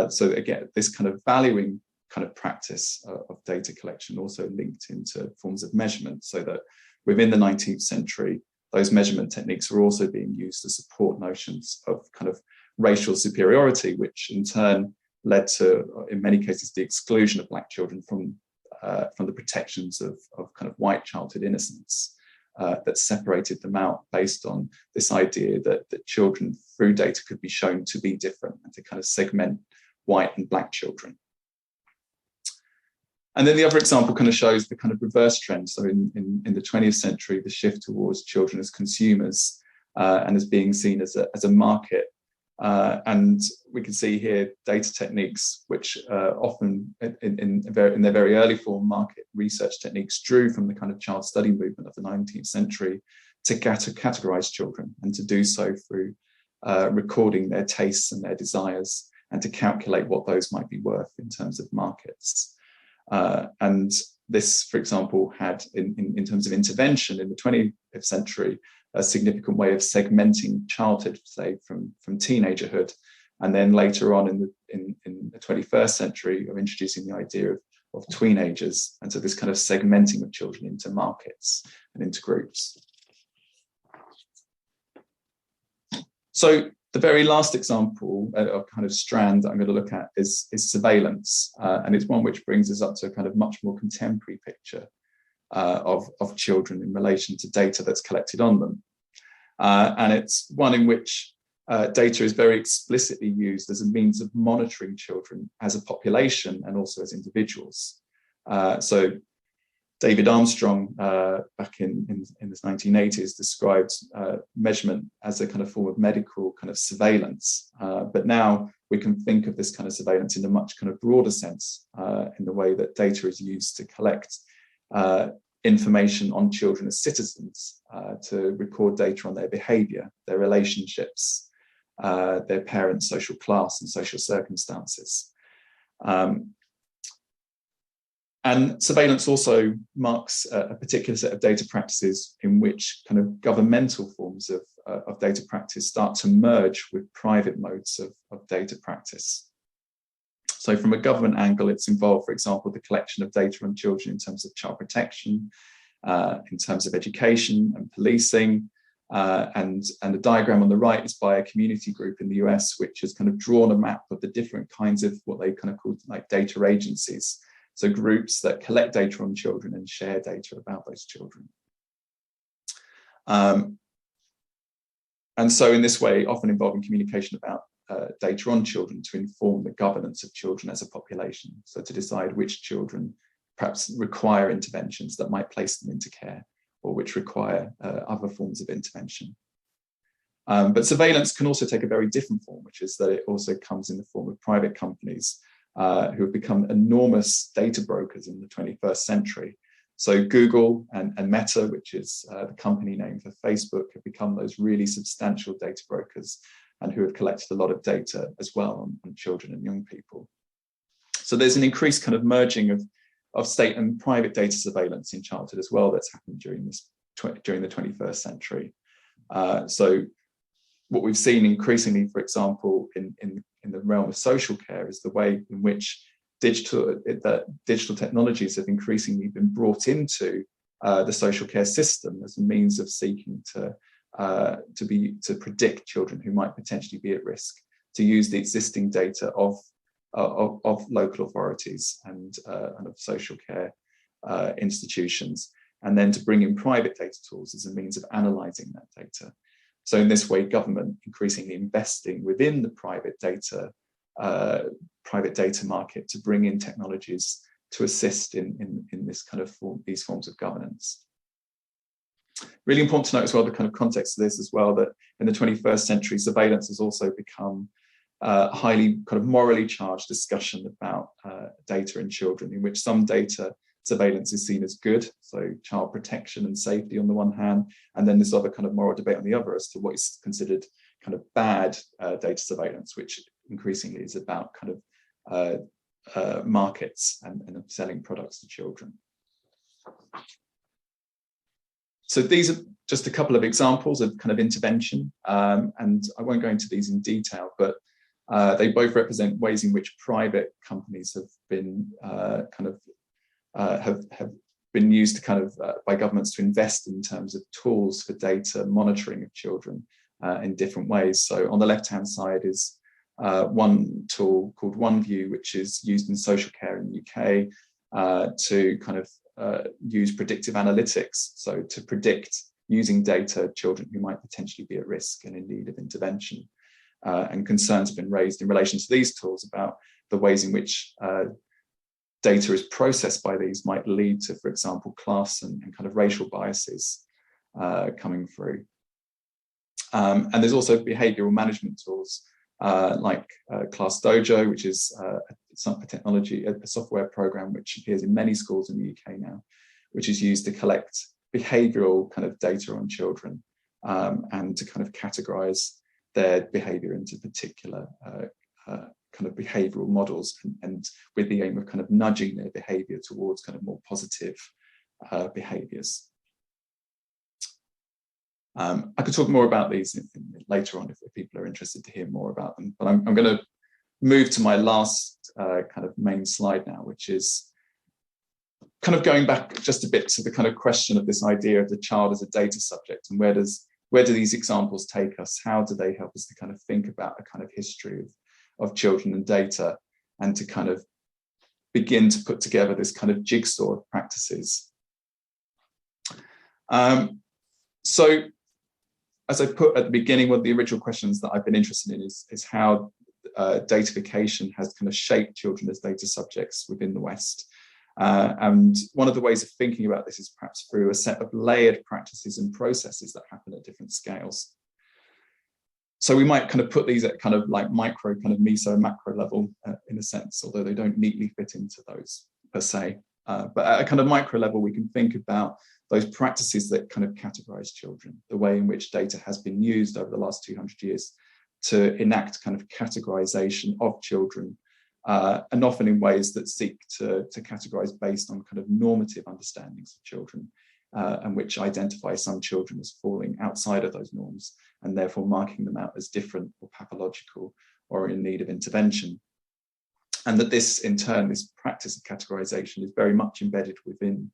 So again, this kind of valuing kind of practice of data collection also linked into forms of measurement, so that within the 19th century, those measurement techniques were also being used to support notions of kind of racial superiority, which in turn led to, in many cases, the exclusion of Black children from the protections of kind of white childhood innocence that separated them out based on this idea that children through data could be shown to be different and to kind of segment white and Black children. And then the other example kind of shows the kind of reverse trend. So in the 20th century, the shift towards children as consumers and as being seen as a market. And we can see here data techniques, which often in their very early form, market research techniques drew from the kind of child study movement of the 19th century to categorize children, and to do so through recording their tastes and their desires, and to calculate what those might be worth in terms of markets. And this, for example, had in terms of intervention in the 20th century, a significant way of segmenting childhood, say from teenagerhood, and then later on in the 21st century of introducing the idea of tweenagers, and so this kind of segmenting of children into markets and into groups. So the very last example of kind of strand that I'm going to look at is surveillance, and it's one which brings us up to a kind of much more contemporary picture of children in relation to data that's collected on them. And it's one in which data is very explicitly used as a means of monitoring children as a population and also as individuals. So David Armstrong, back in the 1980s, described measurement as a kind of form of medical kind of surveillance. But now we can think of this kind of surveillance in a much kind of broader sense, in the way that data is used to collect information on children as citizens, to record data on their behavior, their relationships, their parents' social class and social circumstances. And surveillance also marks a particular set of data practices in which kind of governmental forms of data practice start to merge with private modes of data practice. So from a government angle, it's involved, for example, the collection of data on children in terms of child protection, in terms of education and policing. And the diagram on the right is by a community group in the US, which has kind of drawn a map of the different kinds of what they kind of call like data agencies. So groups that collect data on children and share data about those children. And so in this way, often involving communication about data on children to inform the governance of children as a population. So to decide which children perhaps require interventions that might place them into care, or which require other forms of intervention. But surveillance can also take a very different form, which is that it also comes in the form of private companies who have become enormous data brokers in the 21st century. So Google and Meta, which is the company name for Facebook, have become those really substantial data brokers and who have collected a lot of data as well on children and young people. So there's an increased kind of merging of state and private data surveillance in childhood as well that's happened during the 21st century. So what we've seen increasingly, for example, in the realm of social care is the way in which digital technologies have increasingly been brought into the social care system as a means of seeking to predict children who might potentially be at risk, to use the existing data of local authorities and of social care institutions, and then to bring in private data tools as a means of analysing that data. So in this way, government increasingly investing within the private data market to bring in technologies to assist in this kind of these forms of governance. Really important to note as well the kind of context of this as well, that in the 21st century, surveillance has also become a highly kind of morally charged discussion about data in children, in which some data surveillance is seen as good, so child protection and safety on the one hand, and then this other kind of moral debate on the other as to what is considered kind of bad data surveillance, which increasingly is about kind of markets and selling products to children. So these are just a couple of examples of kind of intervention, and I won't go into these in detail, but they both represent ways in which private companies have been have been used to kind of by governments to invest in terms of tools for data monitoring of children in different ways. So on the left-hand side is one tool called OneView, which is used in social care in the UK to kind of use predictive analytics, so to predict using data children who might potentially be at risk and in need of intervention. And concerns have been raised in relation to these tools about the ways in which data is processed by these might lead to, for example, class and kind of racial biases coming through. And there's also behavioural management tools like Class Dojo, which is a technology, a software program which appears in many schools in the UK now, which is used to collect behavioural kind of data on children and to kind of categorise their behaviour into particular kind of behavioural models, and with the aim of kind of nudging their behaviour towards kind of more positive behaviours. I could talk more about these later on if people are interested to hear more about them, but I'm going to move to my last kind of main slide now, which is kind of going back just a bit to the kind of question of this idea of the child as a data subject, and where do these examples take us? How do they help us to kind of think about a kind of history of children and data, and to kind of begin to put together this kind of jigsaw of practices? So as I put at the beginning, one of the original questions that I've been interested in is how datafication has kind of shaped children as data subjects within the West. And one of the ways of thinking about this is perhaps through a set of layered practices and processes that happen at different scales. So we might kind of put these at kind of like micro, kind of meso, macro level in a sense, although they don't neatly fit into those per se. But at a kind of micro level, we can think about those practices that kind of categorize children, the way in which data has been used over the last 200 years to enact kind of categorization of children, and often in ways that seek to categorize based on kind of normative understandings of children, and which identify some children as falling outside of those norms, and therefore marking them out as different or pathological or in need of intervention. And that this, in turn, this practice of categorization is very much embedded within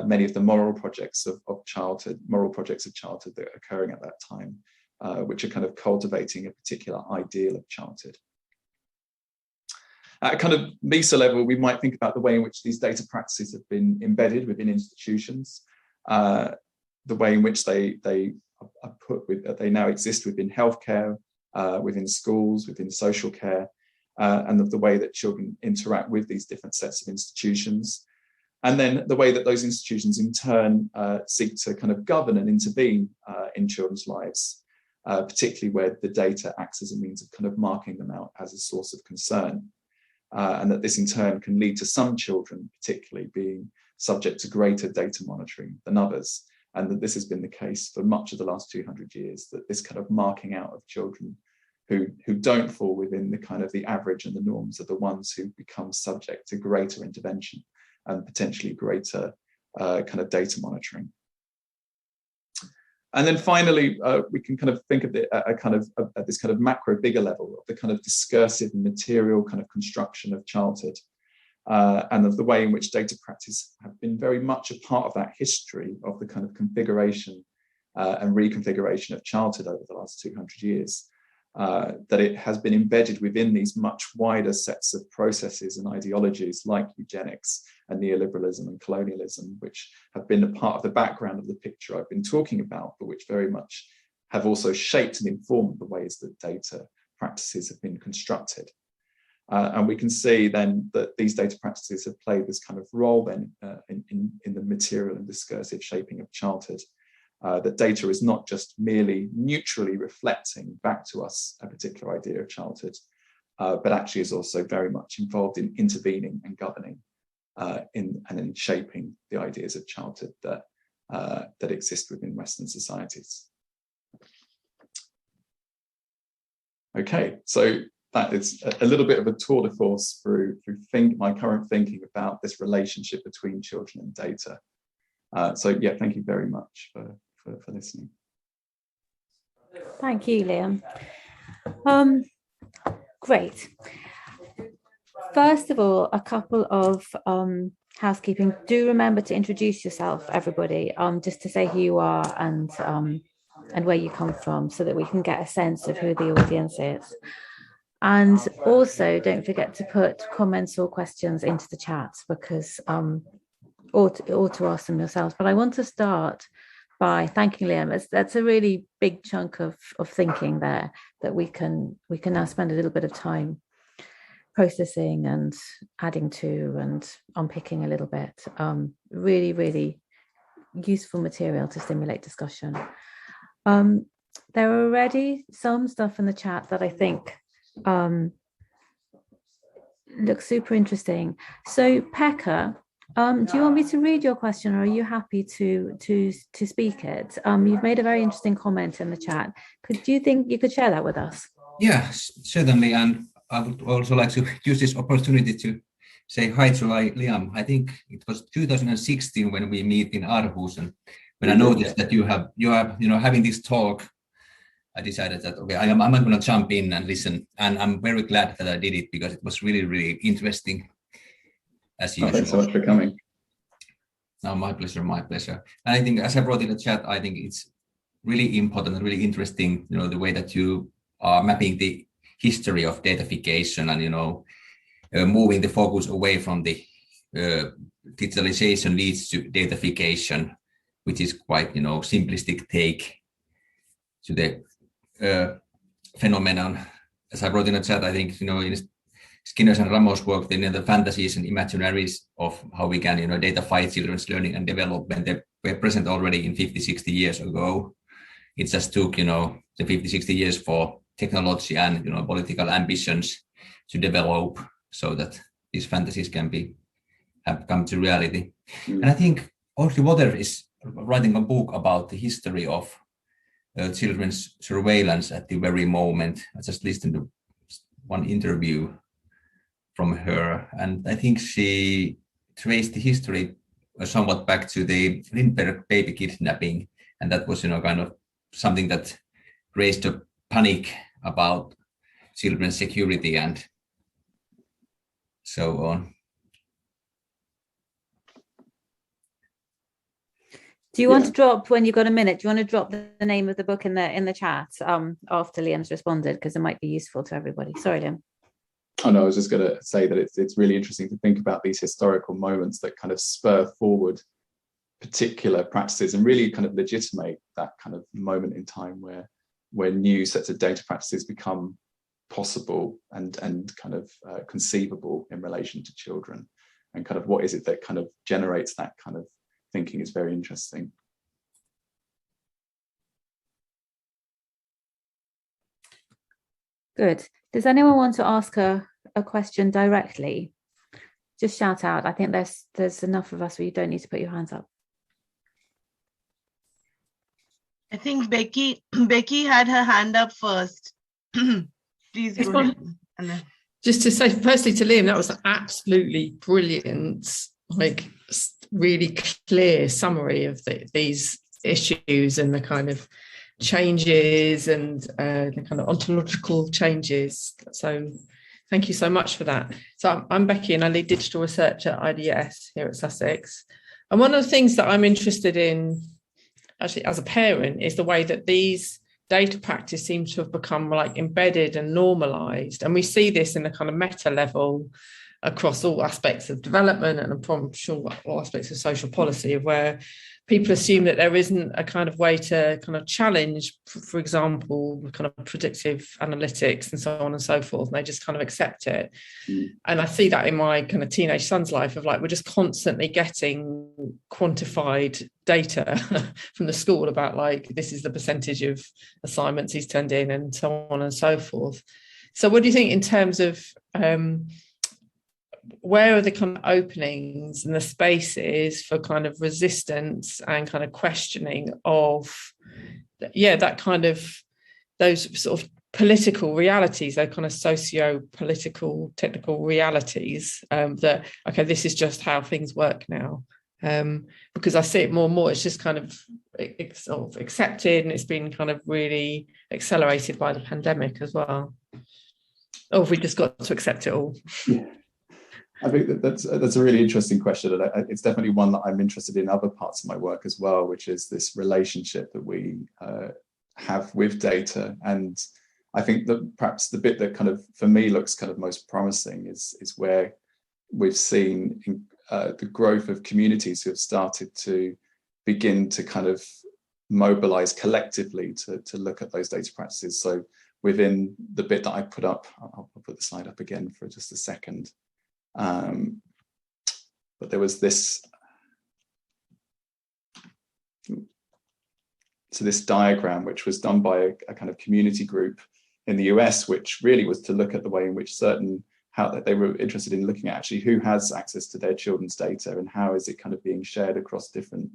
many of the moral projects of childhood that are occurring at that time, which are kind of cultivating a particular ideal of childhood. At a kind of meso level, we might think about the way in which these data practices have been embedded within institutions, the way in which they now exist within healthcare, within schools, within social care, and of the way that children interact with these different sets of institutions. And then the way that those institutions in turn seek to kind of govern and intervene in children's lives, particularly where the data acts as a means of kind of marking them out as a source of concern. And that this in turn can lead to some children particularly being subject to greater data monitoring than others, and that this has been the case for much of the last 200 years, that this kind of marking out of children who don't fall within the kind of the average and the norms are the ones who become subject to greater intervention and potentially greater kind of data monitoring. And then finally, we can kind of think of it at this kind of macro, bigger level of the kind of discursive and material kind of construction of childhood, and of the way in which data practice have been very much a part of that history of the kind of configuration and reconfiguration of childhood over the last 200 years. That it has been embedded within these much wider sets of processes and ideologies like eugenics and neoliberalism and colonialism, which have been a part of the background of the picture I've been talking about, but which very much have also shaped and informed the ways that data practices have been constructed. And we can see then that these data practices have played this kind of role then in the material and discursive shaping of childhood. That data is not just merely neutrally reflecting back to us a particular idea of childhood, but actually is also very much involved in intervening and governing in shaping the ideas of childhood that exist within Western societies. Okay, so that is a little bit of a tour de force through my current thinking about this relationship between children and data. So yeah, thank you very much for listening. Thank you, Liam. Great. First of all, a couple of housekeeping. Do remember to introduce yourself, everybody, just to say who you are and where you come from, so that we can get a sense of who the audience is. And also, don't forget to put comments or questions into the chat, because or to ask them yourselves. But I want to start by thanking Liam. That's a really big chunk of thinking there that we can now spend a little bit of time processing and adding to and unpicking a little bit. Really, really useful material to stimulate discussion. There are already some stuff in the chat that I think looks super interesting. So Pekka, do you want me to read your question, or are you happy to speak it? You've made a very interesting comment in the chat. Do you think you could share that with us? Yeah, certainly. And I would also like to use this opportunity to say hi to Liam. I think it was 2016 when we meet in Aarhus, and when I noticed that you have having this talk, I decided that okay, I'm going to jump in and listen, and I'm very glad that I did it, because it was really, really interesting. As usual. Thanks so much for coming. No, my pleasure, my pleasure. And I think, as I wrote in the chat, I think it's really important and really interesting, the way that you are mapping the history of datafication and, moving the focus away from the digitalization leads to datafication, which is quite, simplistic take to the phenomenon. As I wrote in the chat, I think, in Skinner's and Ramos' work, the fantasies and imaginaries of how we can, datafy children's learning and development, they were present already in 50, 60 years ago. It just took, the 50, 60 years for technology and, political ambitions to develop so that these fantasies have come to reality. And I think Audrey Water is writing a book about the history of children's surveillance at the very moment. I just listened to one interview from her, and I think she traced the history somewhat back to the Lindbergh baby kidnapping, and that was kind of something that raised a panic about children's security and so on. Do you want to drop, when you've got a minute, do you want to drop the name of the book in the chat after Liam's responded, because it might be useful to everybody? Sorry, Liam. Oh no, I was just going to say that it's really interesting to think about these historical moments that kind of spur forward particular practices and really kind of legitimate that kind of moment in time where new sets of data practices become possible and kind of conceivable in relation to children, and kind of what is it that kind of generates that kind of thinking is very interesting. Good. Does anyone want to ask a question directly just shout out. I think there's enough of us where you don't need to put your hands up. I think Becky had her hand up first. Please go ahead. Just to say, firstly, to Liam, that was an absolutely brilliant, like really clear summary of these issues and the kind of changes and the kind of ontological changes. So thank you so much for that. So I'm Becky and I lead digital research at IDS here at Sussex. And one of the things that I'm interested in, actually as a parent, is the way that these data practice seems to have become like embedded and normalized. And we see this in a kind of meta level across all aspects of development and I'm sure all aspects of social policy, of where people assume that there isn't a kind of way to kind of challenge, for example, kind of predictive analytics and so on and so forth, and they just kind of accept it. And I see that in my kind of teenage son's life of like, we're just constantly getting quantified data from the school about like, this is the percentage of assignments he's turned in and so on and so forth. So what do you think in terms of where are the kind of openings and the spaces for kind of resistance and kind of questioning of, that kind of those sort of political realities, those kind of socio-political, technical realities that, okay, this is just how things work now. Because I see it more and more, it's just kind of it's sort of accepted and it's been kind of really accelerated by the pandemic as well. Or have we just got to accept it all? Yeah. I think that's a really interesting question, and it's definitely one that I'm interested in other parts of my work as well, which is this relationship that we have with data. And I think that perhaps the bit that kind of for me looks kind of most promising is where we've seen the growth of communities who have started to begin to kind of mobilize collectively to look at those data practices. So within the bit that I put up, I'll put the slide up again for just a second. But there was this diagram which was done by a kind of community group in the US, which really was to look at the way in which how they were interested in looking at actually who has access to their children's data and how is it kind of being shared across different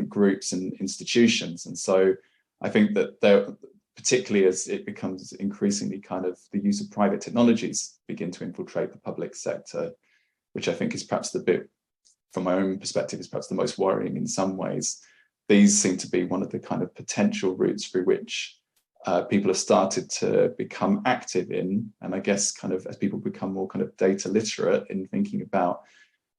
groups and institutions. And so I think that particularly as it becomes increasingly kind of the use of private technologies begin to infiltrate the public sector, which I think is perhaps the bit, from my own perspective, is perhaps the most worrying in some ways. These seem to be one of the kind of potential routes through which people have started to become active in, and I guess kind of as people become more kind of data literate in thinking about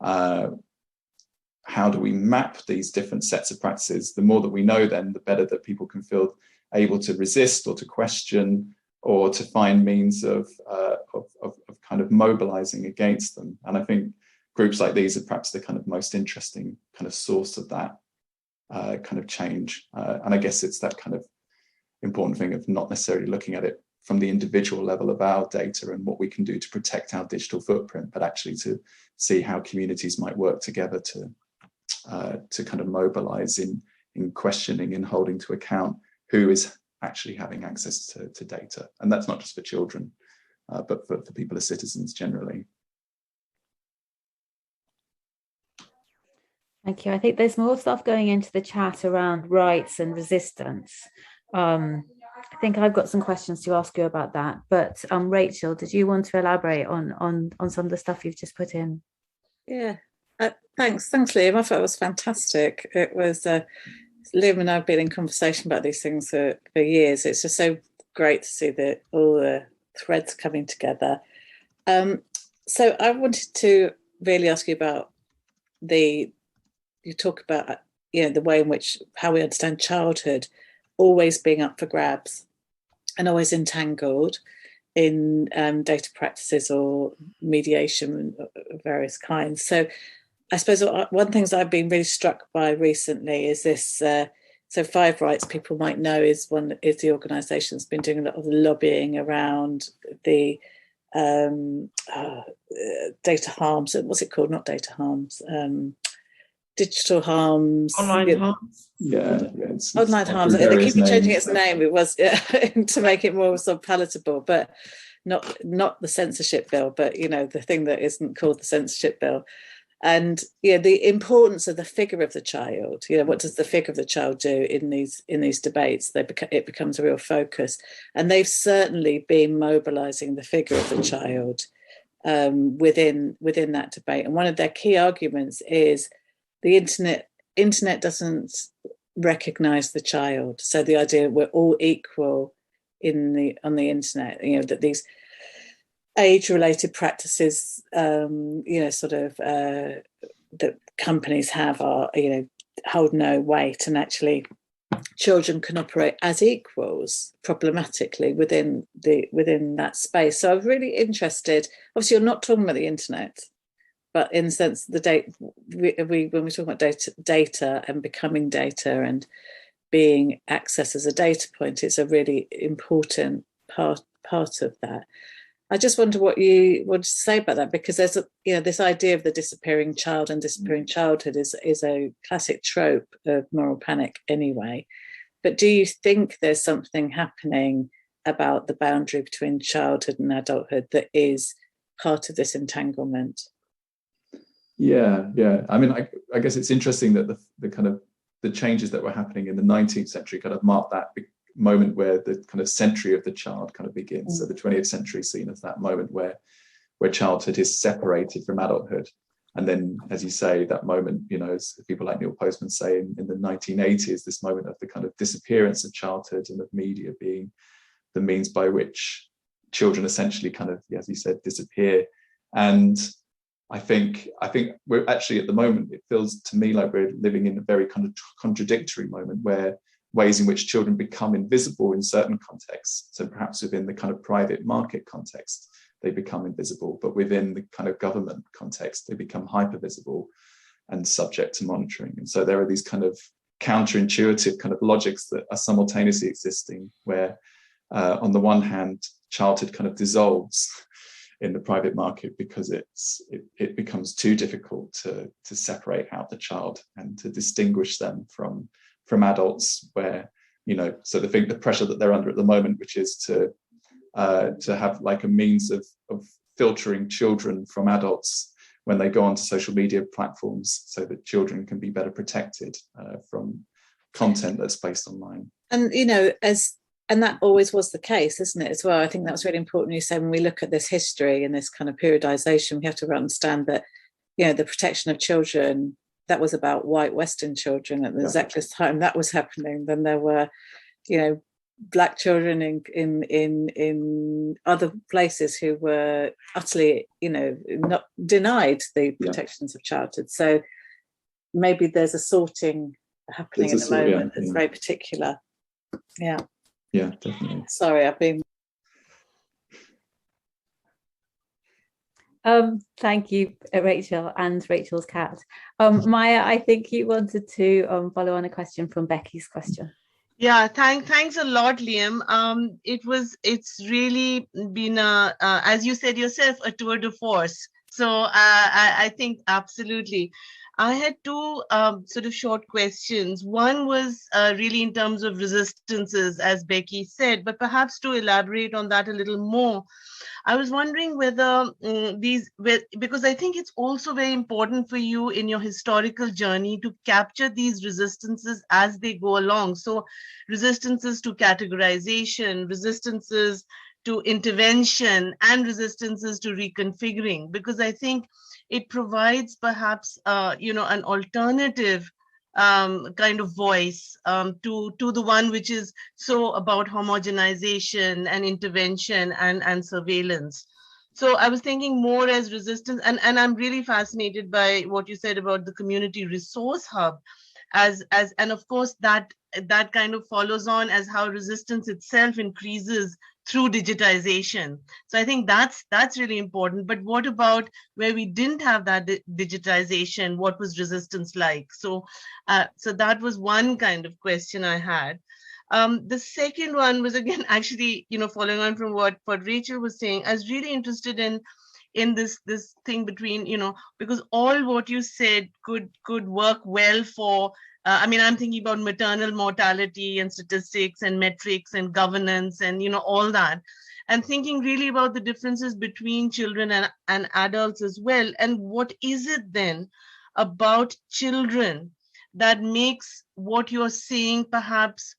how do we map these different sets of practices, the more that we know then, the better that people can feel able to resist or to question or to find means of kind of mobilizing against them. And I think groups like these are perhaps the kind of most interesting kind of source of that kind of change. And I guess it's that kind of important thing of not necessarily looking at it from the individual level of our data and what we can do to protect our digital footprint, but actually to see how communities might work together to kind of mobilize in questioning and holding to account who is actually having access to data. And that's not just for children, but for people as citizens generally. Thank you. I think there's more stuff going into the chat around rights and resistance. I think I've got some questions to ask you about that. But Rachel, did you want to elaborate on some of the stuff you've just put in? Yeah, thanks, Liam. I thought it was fantastic. It was Liam and I have been in conversation about these things for years. It's just so great to see all the threads coming together. So I wanted to really ask you about you talk about the way in which how we understand childhood always being up for grabs and always entangled in data practices or mediation of various kinds. So I suppose one thing that I've been really struck by recently is this. So Five Rights, people might know, is the organisation that's been doing a lot of the lobbying around the data harms. What's it called? Not data harms. Digital harms. Online harms. Yeah. Online harms. They keep changing its name. It was to make it more sort of palatable, but not the censorship bill, but the thing that isn't called the censorship bill. And the importance of the figure of the child. What does the figure of the child do in these debates? It becomes a real focus, and they've certainly been mobilising the figure of the child within that debate. And one of their key arguments is the internet doesn't recognise the child. So the idea we're all equal on the internet. That these age-related practices, that companies have are, hold no weight, and actually children can operate as equals problematically within that space. So I'm really interested. Obviously, you're not talking about the internet, but in the sense the data, when we talk about data and becoming data and being accessed as a data point, it's a really important part of that. I just wonder what you want to say about that, because there's this idea of the disappearing child and disappearing childhood is a classic trope of moral panic anyway. But do you think there's something happening about the boundary between childhood and adulthood that is part of this entanglement? Yeah. I mean, I guess it's interesting that the kind of the changes that were happening in the 19th century kind of marked that moment where the kind of century of the child kind of begins. So the 20th century is seen as that moment where childhood is separated from adulthood. And then, as you say, that moment, as people like Neil Postman say in the 1980s, this moment of the kind of disappearance of childhood and of media being the means by which children essentially kind of, as you said, disappear. And I think we're actually at the moment, it feels to me like we're living in a very kind of contradictory moment where ways in which children become invisible in certain contexts. So perhaps within the kind of private market context, they become invisible, but within the kind of government context, they become hypervisible and subject to monitoring. And so there are these kind of counterintuitive kind of logics that are simultaneously existing, where on the one hand, childhood kind of dissolves in the private market because it becomes too difficult to separate out the child and to distinguish them from adults, where so the pressure that they're under at the moment, which is to have like a means of filtering children from adults when they go onto social media platforms, so that children can be better protected from content that's placed online. And and that always was the case, isn't it, as well? I think that was really important. You said when we look at this history and this kind of periodization, we have to understand that the protection of children, that was about white Western children at the exact time that was happening. Then there were, Black children in other places who were utterly, not denied the protections of childhood. So maybe there's a sorting happening at the moment that's very particular. Yeah. Yeah, definitely. Sorry, I've been. Thank you, Rachel and Rachel's cat. Maya, I think you wanted to follow on a question from Becky's question. Yeah, thanks a lot, Liam. It's really been as you said yourself, a tour de force. So I think absolutely. I had two sort of short questions. One was really in terms of resistances, as Becky said, but perhaps to elaborate on that a little more. I was wondering whether because I think it's also very important for you in your historical journey to capture these resistances as they go along. So resistances to categorization, resistances to intervention, and resistances to reconfiguring, because I think it provides perhaps, an alternative kind of voice to the one which is so about homogenization and intervention and surveillance. So I was thinking more as resistance, and I'm really fascinated by what you said about the community resource hub, and of course that kind of follows on as how resistance itself increases through digitization. So I think that's really important. But what about where we didn't have that digitization? What was resistance like? So that was one kind of question I had. The second one was, again, actually, following on from what Rachel was saying. I was really interested in this thing between, because all what you said could work well for I mean, I'm thinking about maternal mortality and statistics and metrics and governance and, all that. And thinking really about the differences between children and adults as well. And what is it then about children that makes what you're saying perhaps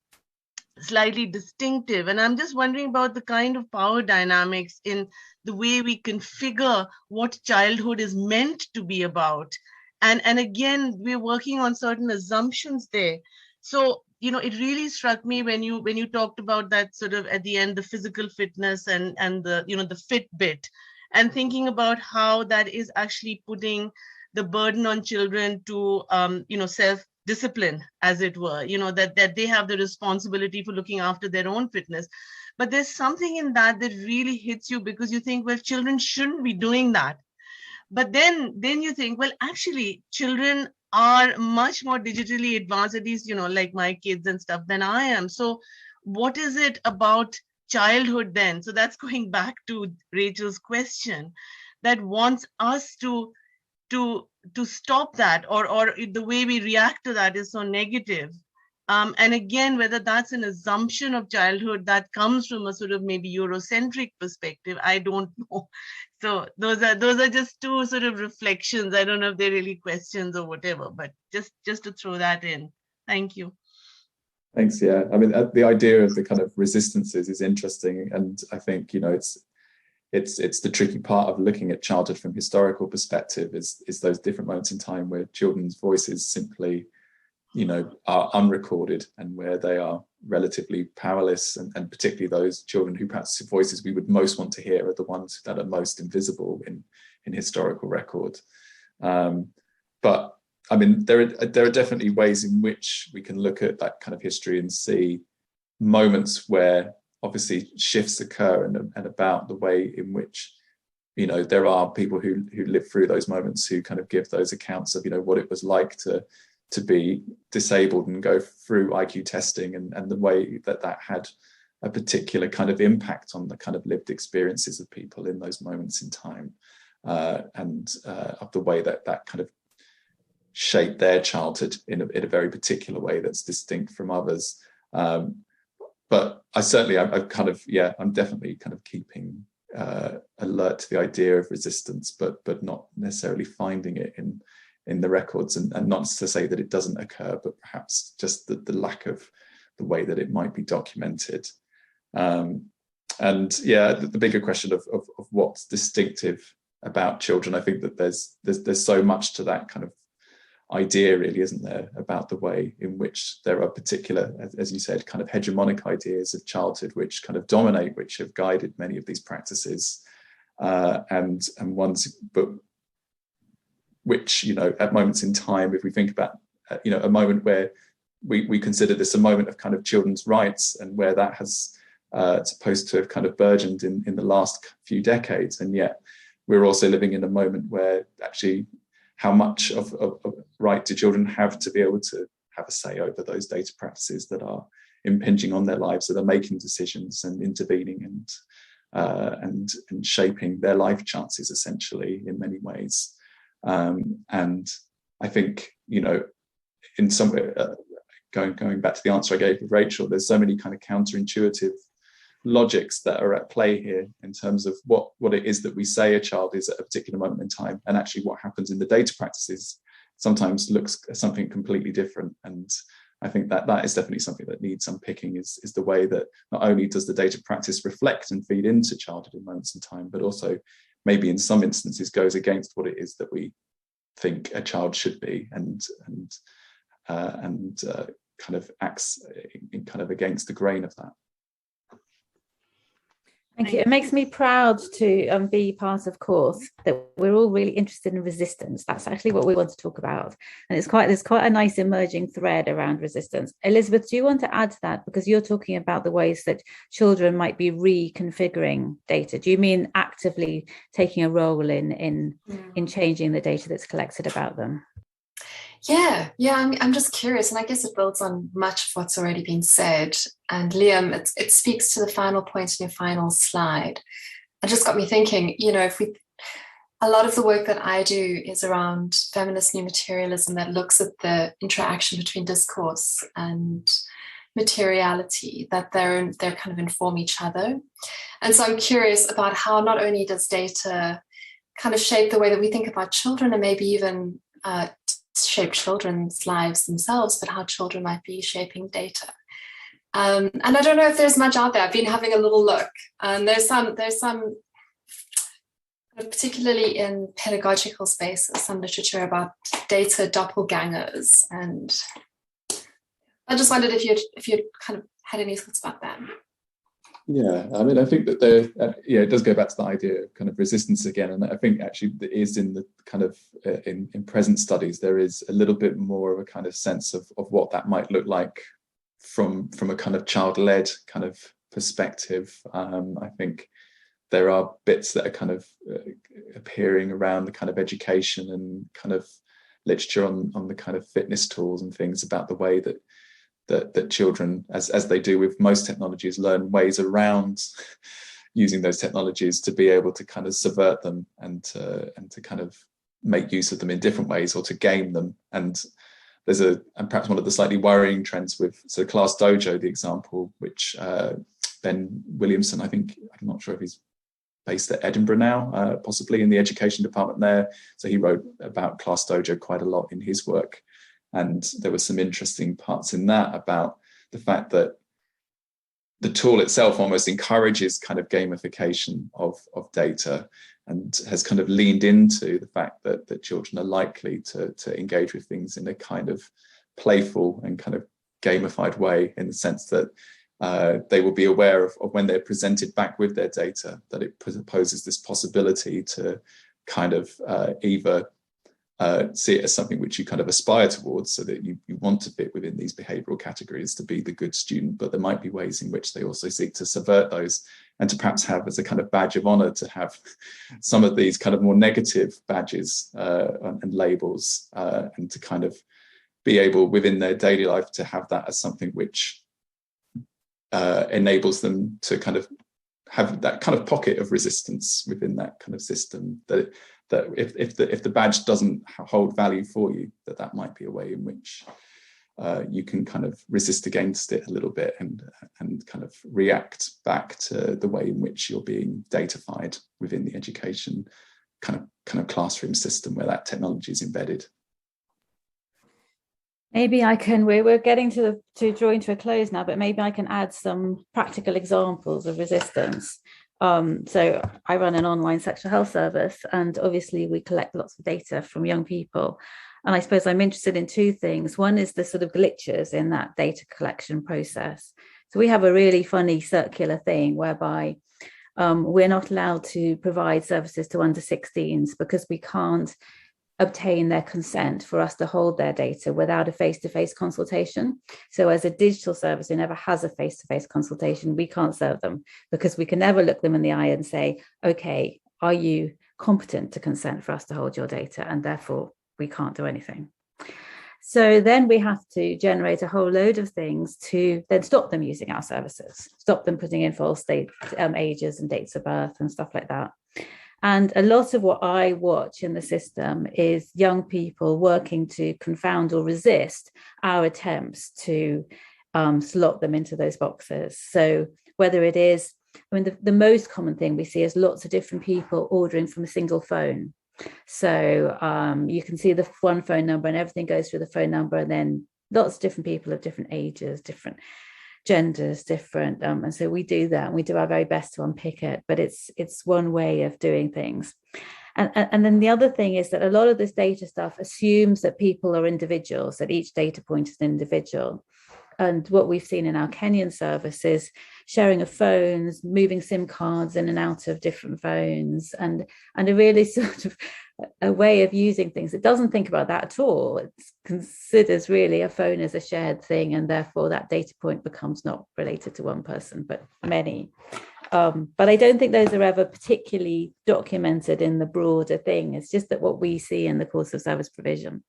slightly distinctive? And I'm just wondering about the kind of power dynamics in the way we configure what childhood is meant to be about. And again, we're working on certain assumptions there. So, it really struck me when you talked about that sort of at the end, the physical fitness and the, the fit bit, and thinking about how that is actually putting the burden on children to, self-discipline, as it were, that they have the responsibility for looking after their own fitness. But there's something in that really hits you, because you think, well, children shouldn't be doing that. But then you think, well, actually, children are much more digitally advanced, at least, like my kids and stuff, than I am. So what is it about childhood then? So that's going back to Rachel's question, that wants us to stop that, or the way we react to that is so negative. And again, whether that's an assumption of childhood that comes from a sort of maybe Eurocentric perspective, I don't know. So those are just two sort of reflections. I don't know if they're really questions or whatever, but just to throw that in. Thank you. Thanks. Yeah, I mean, the idea of the kind of resistances is interesting, and I think it's the tricky part of looking at childhood from historical perspective is those different moments in time where children's voices simply are unrecorded, and where they are relatively powerless, and particularly those children who perhaps voices we would most want to hear are the ones that are most invisible in historical record. But I mean, there are definitely ways in which we can look at that kind of history and see moments where obviously shifts occur, and about the way in which there are people who live through those moments, who kind of give those accounts of what it was like to be disabled and go through IQ testing, and the way that had a particular kind of impact on the kind of lived experiences of people in those moments in time, and of the way that kind of shaped their childhood in a very particular way that's distinct from others. But I'm definitely kind of keeping alert to the idea of resistance, but not necessarily finding it in the records, and not to say that it doesn't occur, but perhaps just the lack of the way that it might be documented. And yeah, the bigger question of what's distinctive about children, I think that there's so much to that kind of idea, really, isn't there, about the way in which there are particular, as you said, kind of hegemonic ideas of childhood which kind of dominate, which have guided many of these practices, and ones, but which, at moments in time, if we think about, a moment where we consider this a moment of kind of children's rights, and where that has supposed to have kind of burgeoned in the last few decades, and yet we're also living in a moment where actually how much of right do children have to be able to have a say over those data practices that are impinging on their lives, that are making decisions and intervening and shaping their life chances, essentially, in many ways. And I think, in some way, going back to the answer I gave with Rachel, there's so many kind of counterintuitive logics that are at play here in terms of what it is that we say a child is at a particular moment in time, and actually what happens in the data practices sometimes looks something completely different. And I think that is definitely something that needs unpicking, is the way that not only does the data practice reflect and feed into childhood in moments in time, but also maybe in some instances goes against what it is that we think a child should be, and kind of acts kind of against the grain of that. Thank you. It makes me proud to be part of CORTH, that we're all really interested in resistance. That's actually what we want to talk about. And there's quite a nice emerging thread around resistance. Elizabeth, do you want to add to that? Because you're talking about the ways that children might be reconfiguring data. Do you mean actively taking a role in changing the data that's collected about them? Yeah, I'm just curious, and I guess it builds on much of what's already been said. And Liam, it speaks to the final point in your final slide. It just got me thinking, if a lot of the work that I do is around feminist new materialism that looks at the interaction between discourse and materiality, that they're kind of inform each other. And so I'm curious about how not only does data kind of shape the way that we think about children and maybe even shape children's lives themselves, but how children might be shaping data. And I don't know if there's much out there. I've been having a little look, and there's some particularly in pedagogical spaces, some literature about data doppelgangers, and I just wondered if you'd kind of had any thoughts about that. Yeah, I mean, I think that it does go back to the idea of kind of resistance again, and I think actually it is in the kind of in present studies there is a little bit more of a kind of sense of what that might look like from a kind of child-led kind of perspective. I think there are bits that are kind of appearing around the kind of education and kind of literature on the kind of fitness tools and things about the way that children, as they do with most technologies, learn ways around using those technologies to be able to kind of subvert them and to kind of make use of them in different ways or to game them. And perhaps one of the slightly worrying trends with Class Dojo, the example, which Ben Williamson, I think, I'm not sure if he's based at Edinburgh now, possibly in the education department there. So he wrote about Class Dojo quite a lot in his work. And there were some interesting parts in that about the fact that the tool itself almost encourages kind of gamification of data and has kind of leaned into the fact that children are likely to engage with things in a kind of playful and kind of gamified way, in the sense that they will be aware of when they're presented back with their data, that it poses this possibility to kind of either see it as something which you kind of aspire towards, so that you want to fit within these behavioural categories to be the good student, but there might be ways in which they also seek to subvert those, and to perhaps have as a kind of badge of honour to have some of these kind of more negative badges and labels, and to kind of be able within their daily life to have that as something which enables them to kind of have that kind of pocket of resistance within that kind of system, that if the badge doesn't hold value for you, that might be a way in which you can kind of resist against it a little bit and kind of react back to the way in which you're being datafied within the education kind of classroom system where that technology is embedded. Maybe I can, we're getting to drawing to a close now, but maybe I can add some practical examples of resistance. So I run an online sexual health service, and obviously we collect lots of data from young people. And I suppose I'm interested in two things. One is the sort of glitches in that data collection process. So we have a really funny circular thing whereby we're not allowed to provide services to under 16s because we can't obtain their consent for us to hold their data without a face-to-face consultation. So as a digital service who never has a face-to-face consultation, we can't serve them because we can never look them in the eye and say, okay, are you competent to consent for us to hold your data? And therefore we can't do anything. So then we have to generate a whole load of things to then stop them using our services, stop them putting in false ages and dates of birth and stuff like that. And a lot of what I watch in the system is young people working to confound or resist our attempts to slot them into those boxes. So whether it is, I mean, the most common thing we see is lots of different people ordering from a single phone. So you can see the one phone number and everything goes through the phone number, and then lots of different people of different ages, different genders, different, and so we do that, and we do our very best to unpick it, but it's one way of doing things. And then the other thing is that a lot of this data stuff assumes that people are individuals, that each data point is an individual. And what we've seen in our Kenyan service is sharing of phones, moving SIM cards in and out of different phones, and a really sort of a way of using things. It doesn't think about that at all. It considers really a phone as a shared thing, and therefore that data point becomes not related to one person, but many. But I don't think those are ever particularly documented in the broader thing. It's just that what we see in the course of service provision.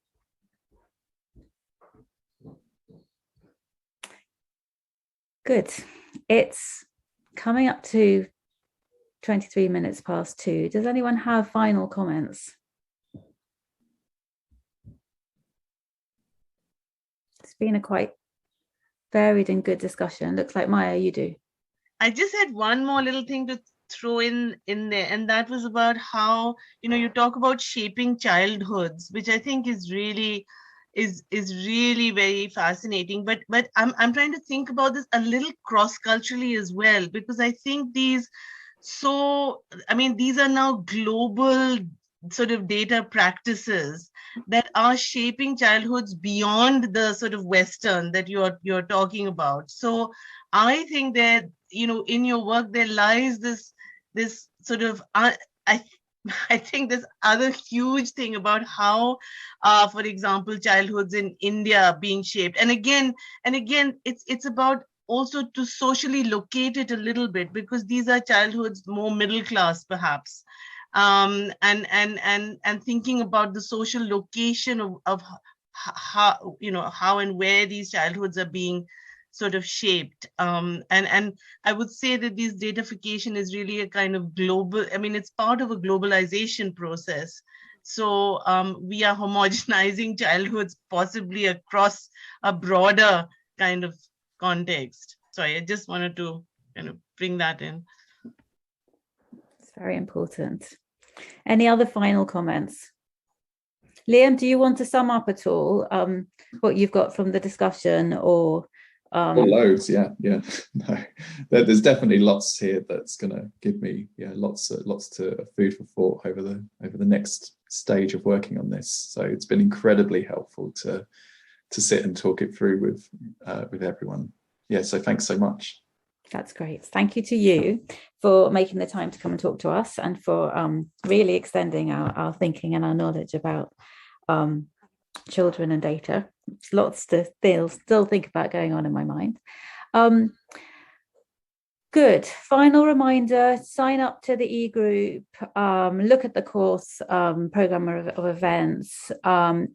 Good. It's coming up to 23 minutes past 2. Does anyone have final comments? It's been a quite varied and good discussion. Looks like Maya, you do. I just had one more little thing to throw in there, and that was about how, you talk about shaping childhoods, which I think is really very fascinating. But I'm trying to think about this a little cross-culturally as well, because I think these are now global sort of data practices that are shaping childhoods beyond the sort of Western that you're talking about. So I think that, in your work there lies this sort of I think this other huge thing about how, for example, childhoods in India being shaped, and again it's about also to socially locate it a little bit, because these are childhoods more middle class perhaps, and thinking about the social location of how and where these childhoods are being sort of shaped, and I would say that this datafication is really a kind of global, it's part of a globalization process. So we are homogenizing childhoods possibly across a broader kind of context. Sorry, I just wanted to kind of bring that in. It's very important. Any other final comments? Liam, do you want to sum up at all what you've got from the discussion, or loads, yeah. No, there's definitely lots here that's going to give me lots to food for thought over the next stage of working on this. So it's been incredibly helpful to sit and talk it through with everyone. Yeah, so thanks so much. That's great. Thank you to you for making the time to come and talk to us, and for really extending our thinking and our knowledge about children and data. There's lots to still think about going on in my mind. Good. Final reminder, sign up to the e-group, look at the course program of events.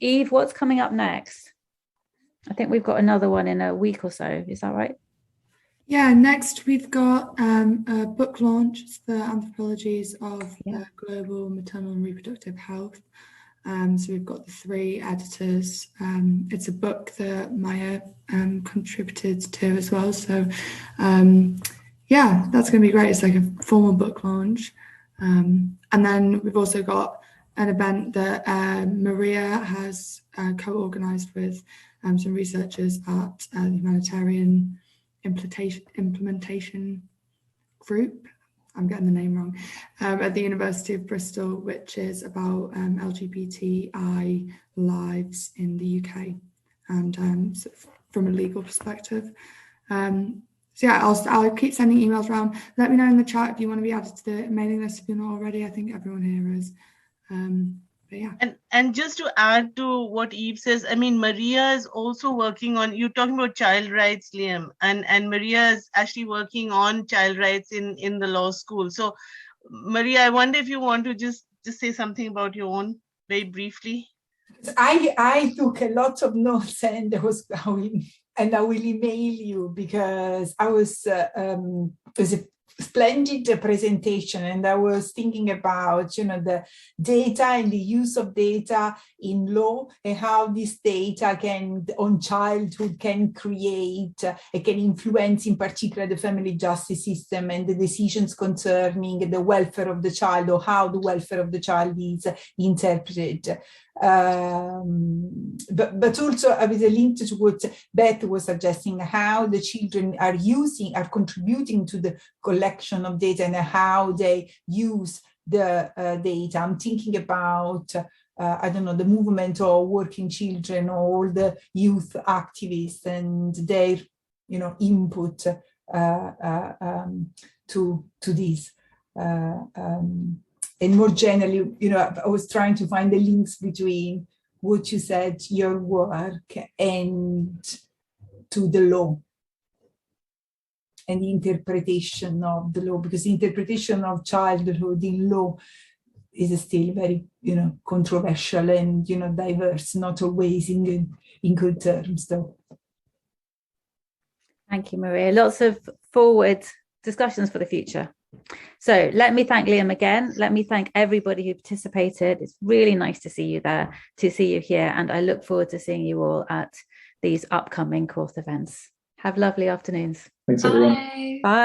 Eve, what's coming up next? I think we've got another one in a week or so. Is that right? Yeah, next we've got a book launch. It's the Anthropologies of Global Maternal and Reproductive Health. So we've got the 3 editors. It's a book that Maya contributed to as well. So that's going to be great. It's like a formal book launch. And then we've also got an event that Maria has co-organised with some researchers at the Humanitarian Implementation Group. I'm getting the name wrong, at the University of Bristol, which is about LGBTI lives in the UK, and sort of from a legal perspective. I'll keep sending emails around. Let me know in the chat if you want to be added to the mailing list if you're not already. I think everyone here is. And just to add to what Eve says, Maria is also working on, you're talking about child rights, Liam, and Maria is actually working on child rights in the law school. So Maria, I wonder if you want to just say something about your own very briefly. I took a lot of notes and I will email you, because it was a splendid presentation, and I was thinking about the data and the use of data in law, and how this data on childhood can create it can influence in particular the family justice system and the decisions concerning the welfare of the child, or how the welfare of the child is interpreted. But also I was linked to what Beth was suggesting, how the children are contributing to the collection of data and how they use the data. I'm thinking about the movement of working children, or all the youth activists and their input to this. And more generally, I was trying to find the links between what you said, your work, and to the law and the interpretation of the law, because the interpretation of childhood in law is still very, controversial and, diverse, not always in good terms, though. Thank you, Maria. Lots of forward discussions for the future. So let me thank Liam again. Let me thank everybody who participated. It's really nice to see you there, to see you here. And I look forward to seeing you all at these upcoming CORTH events. Have lovely afternoons. Thanks, everyone. Bye. Bye.